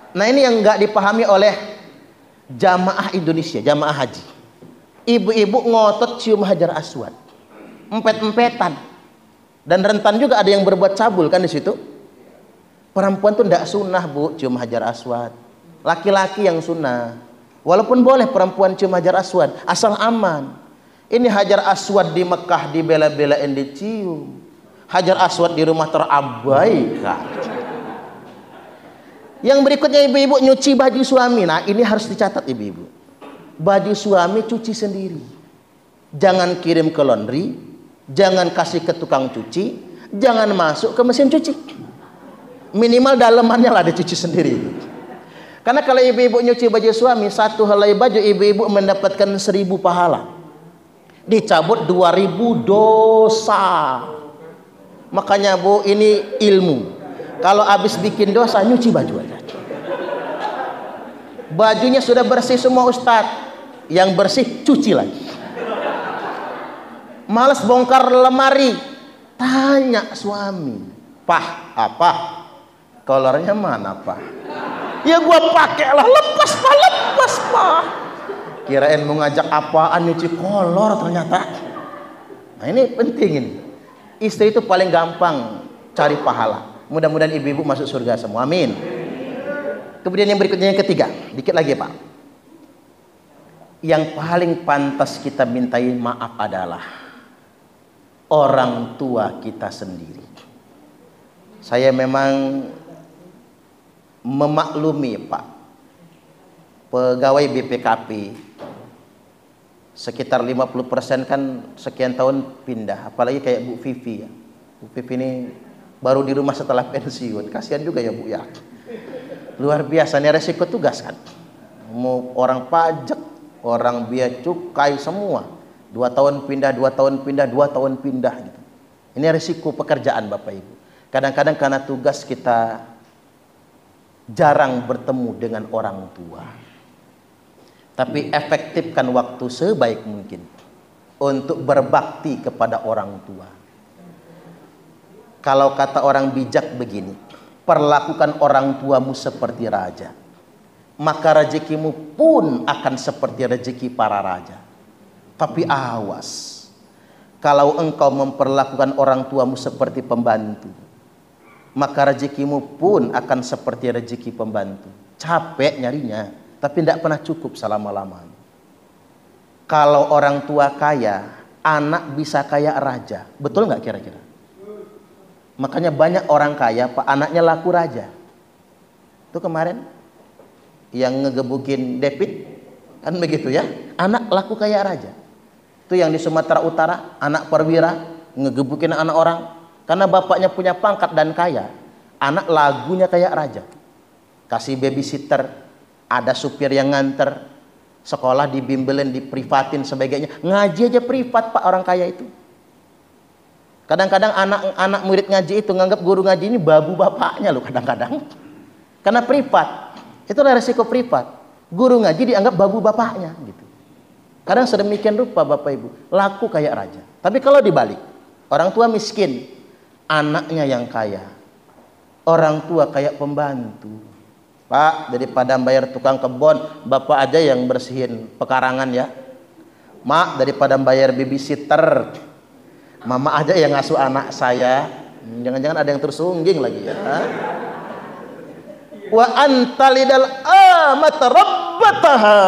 Nah ini yang nggak dipahami oleh jamaah Indonesia, jamaah haji. Ibu-ibu ngotot cium Hajar Aswad, empet-empetan, dan rentan juga ada yang berbuat cabul kan di situ. Perempuan tuh nggak sunnah bu cium Hajar Aswad, laki-laki yang sunnah. Walaupun boleh perempuan cium Hajar Aswad, asal aman. Ini Hajar Aswad di Mekah dibela-belain dicium, Hajar Aswad di rumah terabaikan. Yang berikutnya ibu-ibu nyuci baju suami. Nah ini harus dicatat ibu-ibu. Baju suami cuci sendiri. Jangan kirim ke laundry. Jangan kasih ke tukang cuci. Jangan masuk ke mesin cuci. Minimal dalemannya lah dicuci sendiri. Karena kalau ibu-ibu nyuci baju suami, satu helai baju ibu-ibu mendapatkan 1000 pahala. Dicabut 2000 dosa. Makanya bu ini ilmu. Kalau habis bikin dosa nyuci baju aja. Bajunya sudah bersih semua Ustadz, yang bersih cuci lagi. Males bongkar lemari, tanya suami, "Pah, apa? Kolornya mana, Pak?" "Ya gua pakai lah." "Lepas, Pak, lepas, Pak." Kirain mau ngajak apaan nyuci kolor ternyata. Nah ini penting ini. Istri itu paling gampang cari pahala. Mudah-mudahan ibu-ibu masuk surga semua. Amin. Kemudian yang berikutnya yang ketiga, dikit lagi Pak. Yang paling pantas kita mintai maaf adalah orang tua kita sendiri. Saya memang memaklumi Pak, pegawai BPKP sekitar 50% kan sekian tahun pindah. Apalagi kayak Bu Vivi ya. Bu Vivi ini baru di rumah setelah pensiun. Kasihan juga ya Bu ya. Luar biasa nih resiko tugas kan. Mau orang pajak, orang biaya cukai semua. 2 tahun pindah, 2 tahun pindah, 2 tahun pindah gitu. Ini resiko pekerjaan Bapak Ibu. Kadang-kadang karena tugas kita jarang bertemu dengan orang tua. Tapi efektifkan waktu sebaik mungkin untuk berbakti kepada orang tua. Kalau kata orang bijak begini, perlakukan orang tuamu seperti raja, maka rezekimu pun akan seperti rezeki para raja. Tapi awas, kalau engkau memperlakukan orang tuamu seperti pembantu, maka rezekimu pun akan seperti rezeki pembantu. Capek nyarinya, tapi tidak pernah cukup selama-lamanya. Kalau orang tua kaya, anak bisa kaya raja. Betul nggak kira-kira? Makanya banyak orang kaya, Pak, anaknya laku raja. Itu kemarin yang ngegebukin David, kan begitu ya. Anak laku kaya raja. Itu yang di Sumatera Utara, anak perwira ngegebukin anak orang. Karena bapaknya punya pangkat dan kaya. Anak lagunya kayak raja. Kasih babysitter, ada supir yang nganter. Sekolah dibimbelin, diprivatin sebagainya. Ngaji aja privat Pak orang kaya itu. Kadang-kadang anak murid ngaji itu nganggap guru ngaji ini babu bapaknya loh kadang-kadang. Karena privat. Itulah resiko privat. Guru ngaji dianggap babu bapaknya gitu. Kadang sedemikian rupa Bapak Ibu, laku kayak raja. Tapi kalau dibalik, orang tua miskin, anaknya yang kaya. Orang tua kayak pembantu. Pak, daripada bayar tukang kebun, Bapak aja yang bersihin pekarangan ya. Mak, daripada bayar babysitter, Mama aja yang ngasuh anak saya. Jangan-jangan ada yang tersungging lagi ya. Wa antalidal amat rabbataha.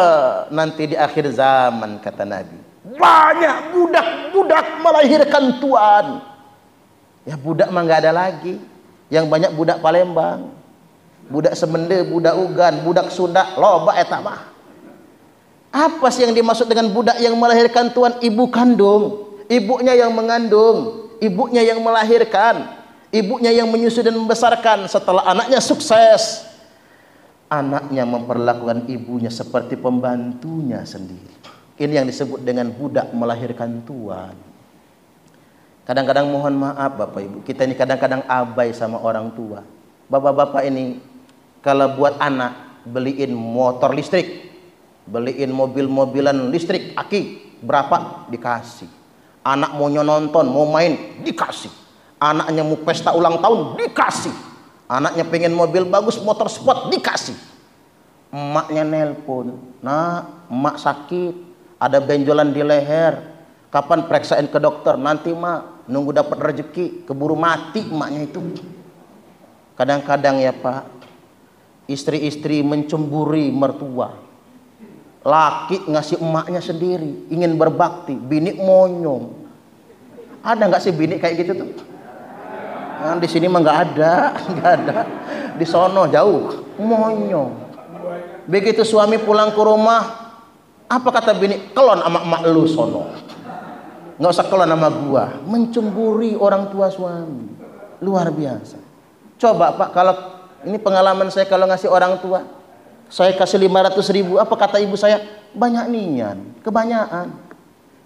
Nanti di akhir zaman kata Nabi, banyak budak-budak melahirkan tuan. Ya budak mah nggak ada lagi. Yang banyak budak Palembang, budak Semende, budak Ugan, budak Sunda, loba eta mah. Apa sih yang dimaksud dengan budak yang melahirkan tuan? Ibu kandung, ibunya yang mengandung, ibunya yang melahirkan, ibunya yang menyusui dan membesarkan. Setelah anaknya sukses, anaknya memperlakukan ibunya seperti pembantunya sendiri. Ini yang disebut dengan budak melahirkan tuan. Kadang-kadang mohon maaf Bapak Ibu, kita ini kadang-kadang abai sama orang tua. Bapak-bapak ini kalau buat anak beliin motor listrik, beliin mobil-mobilan listrik aki, berapa dikasih. Anak mau nonton, mau main dikasih. Anaknya mau pesta ulang tahun dikasih. Anaknya pengen mobil bagus, motor sport dikasih. Emaknya nelpon, nah emak sakit, ada benjolan di leher, kapan periksain ke dokter? Nanti mak, nunggu dapat rezeki, keburu mati emaknya itu. Kadang-kadang ya Pak, istri-istri mencemburi mertua. Laki ngasih emaknya sendiri, ingin berbakti, bini monyong. Ada nggak sih bini kayak gitu tuh? Nah, di sini mah nggak ada, nggak ada. Di sono jauh, monyong. Begitu suami pulang ke rumah, apa kata bini? Kelon sama emak lu sono. Nggak usah kelon sama gua. Mencemburi orang tua suami, luar biasa. Coba Pak, kalau ini pengalaman saya kalau ngasih orang tua, saya kasih 500.000, apa kata ibu saya? Banyak nian, kebanyakan.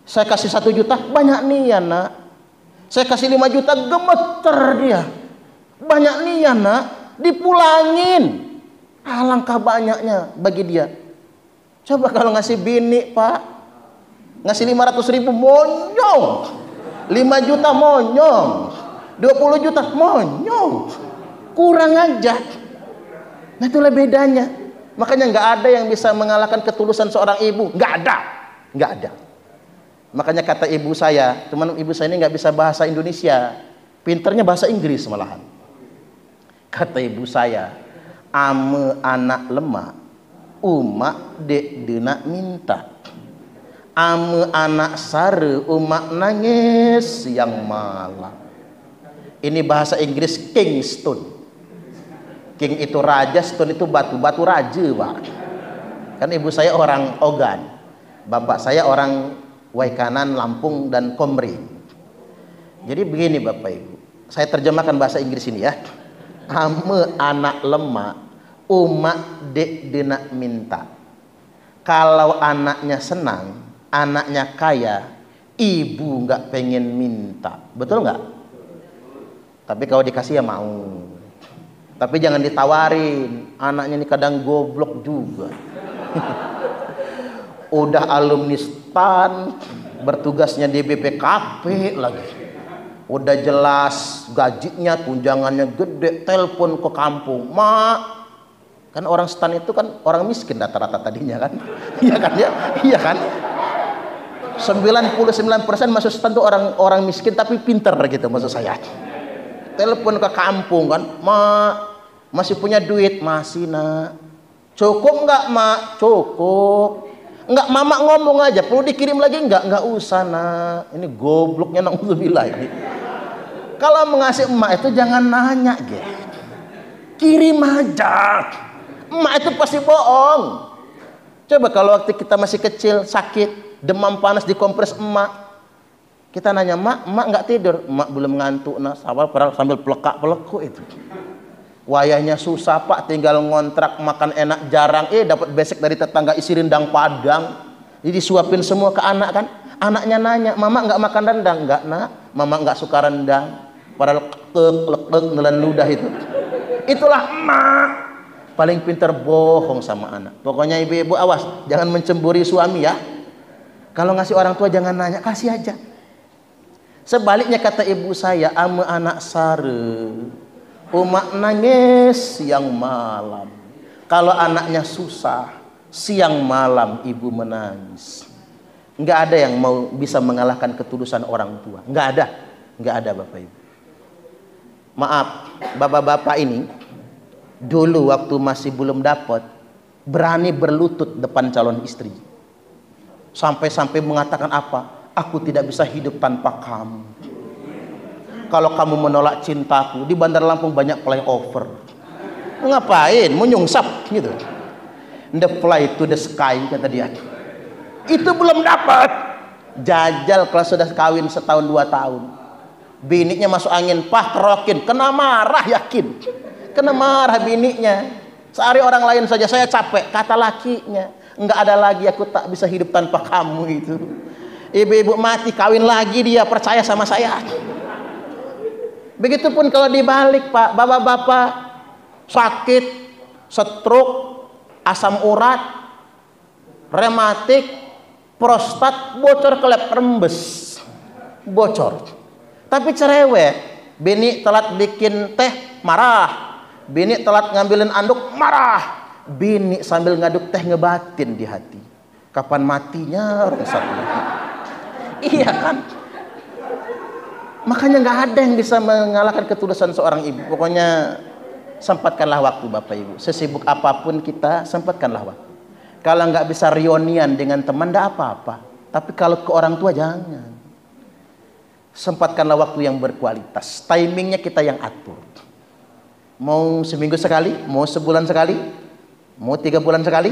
Saya kasih 1 juta, banyak nian nak. Saya kasih 5 juta, gemeter dia. Banyak nian nak, dipulangin. Alangkah banyaknya bagi dia. Coba kalau ngasih bini Pak, ngasih 500.000 monyong, 5 juta monyong, 20 juta monyong, kurang aja. Nah itulah bedanya. Makanya nggak ada yang bisa mengalahkan ketulusan seorang ibu, nggak ada, nggak ada. Makanya kata ibu saya, teman ibu saya ini nggak bisa bahasa Indonesia, pinternya bahasa Inggris malahan. Kata ibu saya, ame anak lemah, umak dek dena minta. Ame anak sare, umak nangis yang malam. Ini bahasa Inggris Kingston. King itu raja, stone itu batu, batu raja Pak. Kan ibu saya orang Ogan, bapak saya orang Waikanan, Lampung dan Komering. Jadi begini Bapak Ibu, saya terjemahkan bahasa Inggris ini ya. Ame anak lemah, umak dek dena minta. Kalau anaknya senang, anaknya kaya, ibu nggak pengen minta, betul nggak? Tapi kalau dikasih ya mau. Tapi jangan ditawarin, anaknya ini kadang goblok juga. Udah alumni STAN, bertugasnya di BPKP lagi. Udah jelas gajinya, tunjangannya gede, telepon ke kampung. Mak, kan orang STAN itu kan orang miskin rata-rata tadinya kan. Iya kan ya? Iya kan? 99% masuk STAN itu orang miskin tapi pinter gitu maksud saya. Telepon ke kampung kan, mak masih punya duit? Masih nak. Cukup nggak mak? Cukup. Nggak, mama ngomong aja, perlu dikirim lagi? Nggak usah nak. Ini gobloknya na'udzubillah ini. Kalau mengasih emak itu jangan nanya ge, kirim aja. Emak itu pasti bohong. Coba kalau waktu kita masih kecil sakit, demam panas dikompres emak, kita nanya, mak nggak tidur? Mak belum ngantuk, nah sambil pelekak-pelekuk itu. Wayahnya susah Pak, tinggal ngontrak, makan enak jarang, dapat besek dari tetangga isi rendang Padang. Jadi disuapin semua ke anak kan. Anaknya nanya, mama nggak makan rendang? Nggak nak, mama nggak suka rendang. Padahal lekek nelan ludah itu. Itulah emak. Paling pintar bohong sama anak. Pokoknya ibu-ibu awas, jangan mencemburi suami ya. Kalau ngasih orang tua jangan nanya, kasih aja. Sebaliknya kata ibu saya, ame anak sare, umak nangis siang malam. Kalau anaknya susah, siang malam ibu menangis. Nggak ada yang mau bisa mengalahkan ketulusan orang tua. Nggak ada Bapak Ibu. Maaf, bapak-bapak ini dulu waktu masih belum dapat, berani berlutut depan calon istri. Sampai-sampai mengatakan apa? Aku tidak bisa hidup tanpa kamu. Kalau kamu menolak cintaku, di Bandar Lampung banyak flyover. Ngapain? Mau nyungsap gitu. The fly to the sky kata dia. Itu belum dapat. Jajal kalau sudah kawin setahun 2 tahun. Biniknya masuk angin, pah kerokin, kena marah yakin. Kena marah biniknya. Sehari orang lain saja saya capek, kata lakinya. Enggak ada lagi, aku tak bisa hidup tanpa kamu itu. Ibu-ibu mati, kawin lagi dia, percaya sama saya. Begitupun kalau dibalik Pak, bapak-bapak sakit, stroke, asam urat, rematik, prostat, bocor kelep rembes, bocor. Tapi cerewet, bini telat bikin teh marah, bini telat ngambilin anduk marah, bini sambil ngaduk teh ngebatin di hati. Kapan matinya orang satu? Iya kan? Makanya nggak ada yang bisa mengalahkan ketulusan seorang ibu. Pokoknya sempatkanlah waktu Bapak Ibu. Sesibuk apapun kita, sempatkanlah waktu. Kalau nggak bisa reunian dengan teman, nggak apa-apa. Tapi kalau ke orang tua jangan. Sempatkanlah waktu yang berkualitas. Timingnya kita yang atur. Mau seminggu sekali, mau sebulan sekali, mau 3 bulan sekali,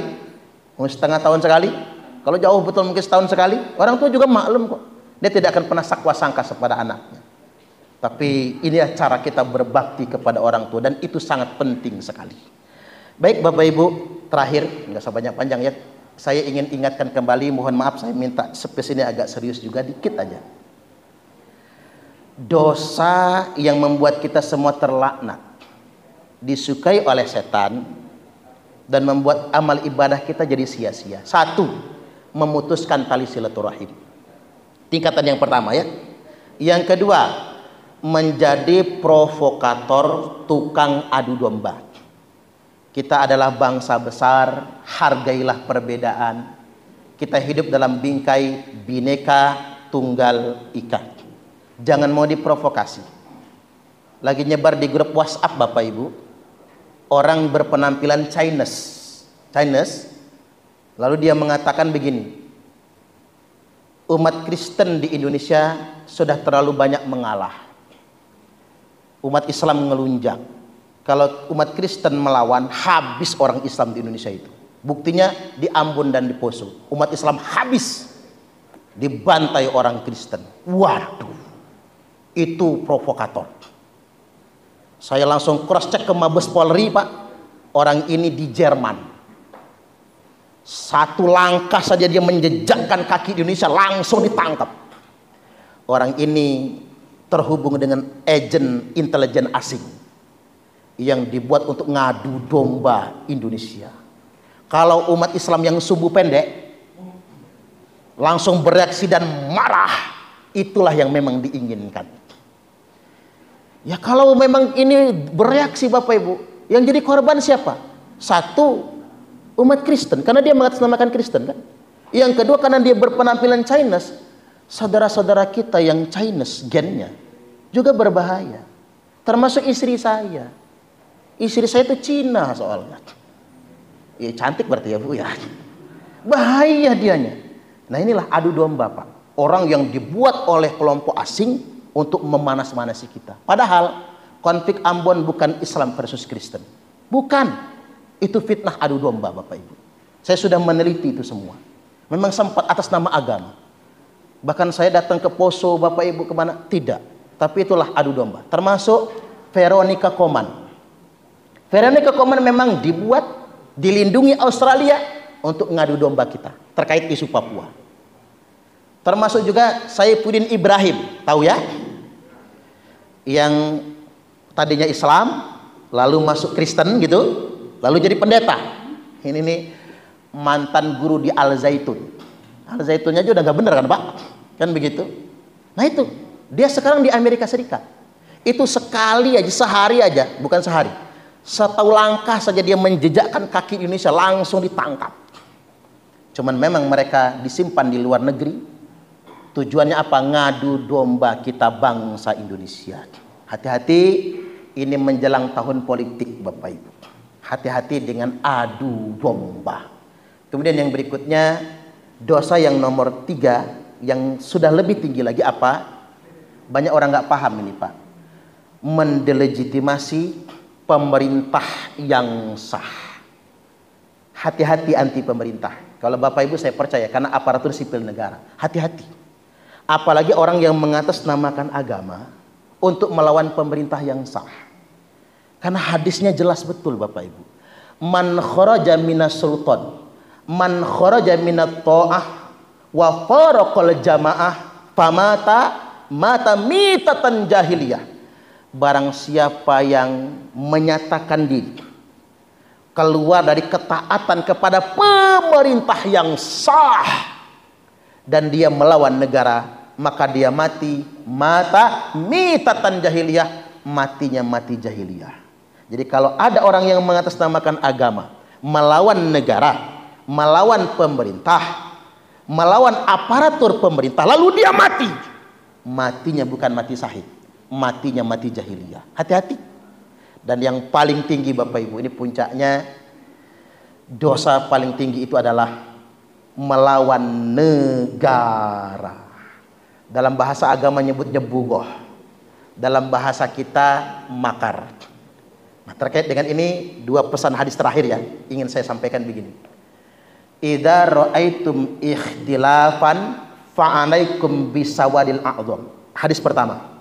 mau setengah tahun sekali. Kalau jauh betul mungkin setahun sekali. Orang tua juga maklum kok. Dia tidak akan pernah sakwa sangka kepada anaknya. Tapi ini cara kita berbakti kepada orang tua, dan itu sangat penting sekali. Baik Bapak Ibu, terakhir nggak usah banyak panjang ya. Saya ingin ingatkan kembali, mohon maaf saya minta space ini agak serius juga dikit aja. Dosa yang membuat kita semua terlaknat, disukai oleh setan, dan membuat amal ibadah kita jadi sia-sia. 1, memutuskan tali silaturahim. Tingkatan yang pertama ya. Yang kedua, menjadi provokator, tukang adu domba. Kita adalah bangsa besar, hargailah perbedaan. Kita hidup dalam bingkai Bhinneka Tunggal Ika. Jangan mau diprovokasi. Lagi nyebar di grup WhatsApp Bapak Ibu, orang berpenampilan Chinese, lalu dia mengatakan begini, umat Kristen di Indonesia sudah terlalu banyak mengalah. Umat Islam ngelunjak. Kalau umat Kristen melawan, habis orang Islam di Indonesia itu. Buktinya di Ambon dan di Poso, umat Islam habis dibantai orang Kristen. Waduh, itu provokator. Saya langsung cross check ke Mabes Polri Pak. Orang ini di Jerman. 1 langkah saja dia menjejakkan kaki di Indonesia, langsung ditangkap. Orang ini terhubung dengan agen intelijen asing yang dibuat untuk ngadu domba Indonesia. Kalau umat Islam yang sumbu pendek langsung bereaksi dan marah, itulah yang memang diinginkan. Ya kalau memang ini bereaksi Bapak Ibu, yang jadi korban siapa? 1, umat Kristen, karena dia mengatasnamakan Kristen kan. Yang kedua, karena dia berpenampilan Chinese, saudara-saudara kita yang Chinese gennya juga berbahaya. Termasuk istri saya. Istri saya itu Cina soalnya. Ya cantik berarti ya Bu ya. Bahaya dianya. Nah inilah adu domba Pak. Orang yang dibuat oleh kelompok asing untuk memanas-manasi kita. Padahal konflik Ambon bukan Islam versus Kristen. Bukan. Itu fitnah adu domba Bapak Ibu. Saya sudah meneliti itu semua. Memang sempat atas nama agama. Bahkan saya datang ke Poso Bapak Ibu kemana? Tidak. Tapi itulah adu domba. Termasuk Veronica Koman. Veronica Koman memang dibuat, dilindungi Australia untuk ngadu domba kita terkait isu Papua. Termasuk juga Saifuddin Ibrahim, tahu ya? Yang tadinya Islam, lalu masuk Kristen gitu, lalu jadi pendeta. Ini nih mantan guru di Al Zaitun. Al Zaitunnya aja udah nggak bener kan Pak? Kan begitu. Nah itu, dia sekarang di Amerika Serikat. Itu sekali aja, sehari aja, bukan sehari, satu langkah saja dia menjejakkan kaki Indonesia langsung ditangkap. Cuman memang mereka disimpan di luar negeri. Tujuannya apa? Ngadu domba kita bangsa Indonesia. Hati-hati, ini menjelang tahun politik Bapak Ibu. Hati-hati dengan adu domba. Kemudian yang berikutnya, dosa yang nomor 3, yang sudah lebih tinggi lagi apa? Banyak orang nggak paham ini Pak. Mendelegitimasi pemerintah yang sah. Hati-hati anti pemerintah. Kalau Bapak Ibu saya percaya, karena aparatur sipil negara. Hati-hati. Apalagi orang yang mengatasnamakan agama untuk melawan pemerintah yang sah. Karena hadisnya jelas betul Bapak Ibu. Man kharaja minas sultan, man kharaja minat ta'ah, wa faraqal jamaah, mata mitatan jahiliyah. Barang siapa yang menyatakan diri keluar dari ketaatan kepada pemerintah yang sah dan dia melawan negara, maka dia mati mata mitatan jahiliyah, matinya mati jahiliyah. Jadi kalau ada orang yang mengatasnamakan agama, melawan negara, melawan pemerintah, melawan aparatur pemerintah, lalu dia mati, matinya bukan mati syahid, matinya mati jahiliyah. Hati-hati. Dan yang paling tinggi Bapak Ibu, ini puncaknya, dosa paling tinggi itu adalah melawan negara. Dalam bahasa agama nyebutnya bugoh, dalam bahasa kita makar. Nah, terkait dengan ini 2 pesan hadis terakhir ya, ingin saya sampaikan begini. Idza ra'aitum ikhtilafan fa'alaikum bisawadil a'dham. Hadis pertama,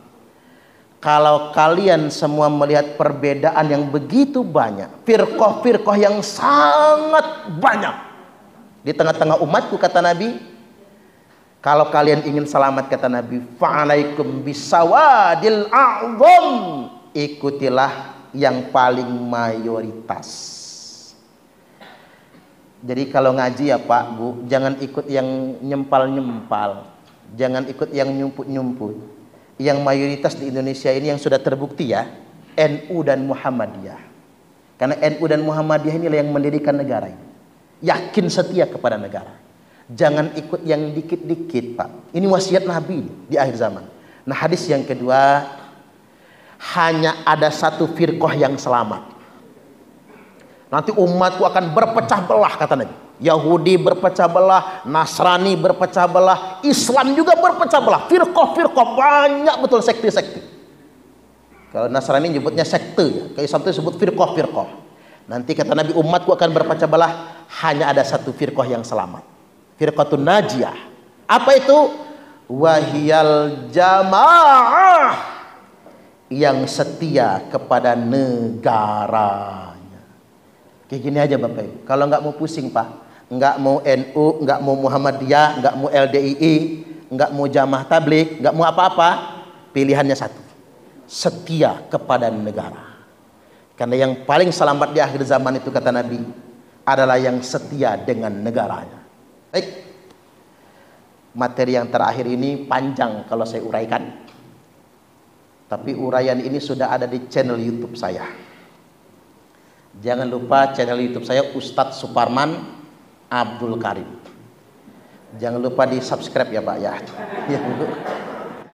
kalau kalian semua melihat perbedaan yang begitu banyak, firqah-firqah yang sangat banyak di tengah-tengah umatku, kata Nabi, kalau kalian ingin selamat, kata Nabi, fa'alaikum bisawadil a'dham, ikutilah yang paling mayoritas. Jadi kalau ngaji ya Pak Bu, jangan ikut yang nyempal-nyempal, jangan ikut yang nyumput-nyumput. Yang mayoritas di Indonesia ini yang sudah terbukti ya, NU dan Muhammadiyah. Karena NU dan Muhammadiyah inilah yang mendirikan negara ini. Yakin setia kepada negara. Jangan ikut yang dikit-dikit Pak. Ini wasiat Nabi di akhir zaman. Nah hadis yang kedua, hanya ada satu firqah yang selamat. Nanti umatku akan berpecah belah, kata Nabi. Yahudi berpecah belah, Nasrani berpecah belah, Islam juga berpecah belah. Firqah-firqah banyak betul, sekte-sekte. Kalau Nasrani nyebutnya sekte ya, kalau Islam itu disebut firqah-firqah. Nanti kata Nabi, umatku akan berpecah belah, hanya ada satu firqah yang selamat. Firqatun najiyah. Apa itu? Wahiyal jamaah, yang setia kepada negaranya. Kayak gini aja Bapak Ibu. Kalau nggak mau pusing Pak, nggak mau NU, nggak mau Muhammadiyah, nggak mau LDII, nggak mau Jamaah Tabligh, nggak mau apa-apa, pilihannya satu, setia kepada negara. Karena yang paling selamat di akhir zaman itu, kata Nabi, adalah yang setia dengan negaranya. Baik, materi yang terakhir ini panjang kalau saya uraikan, tapi uraian ini sudah ada di channel YouTube saya. Jangan lupa channel YouTube saya Ustadz Suparman Abdul Karim. Jangan lupa di subscribe ya Pak ya. Ya Bu.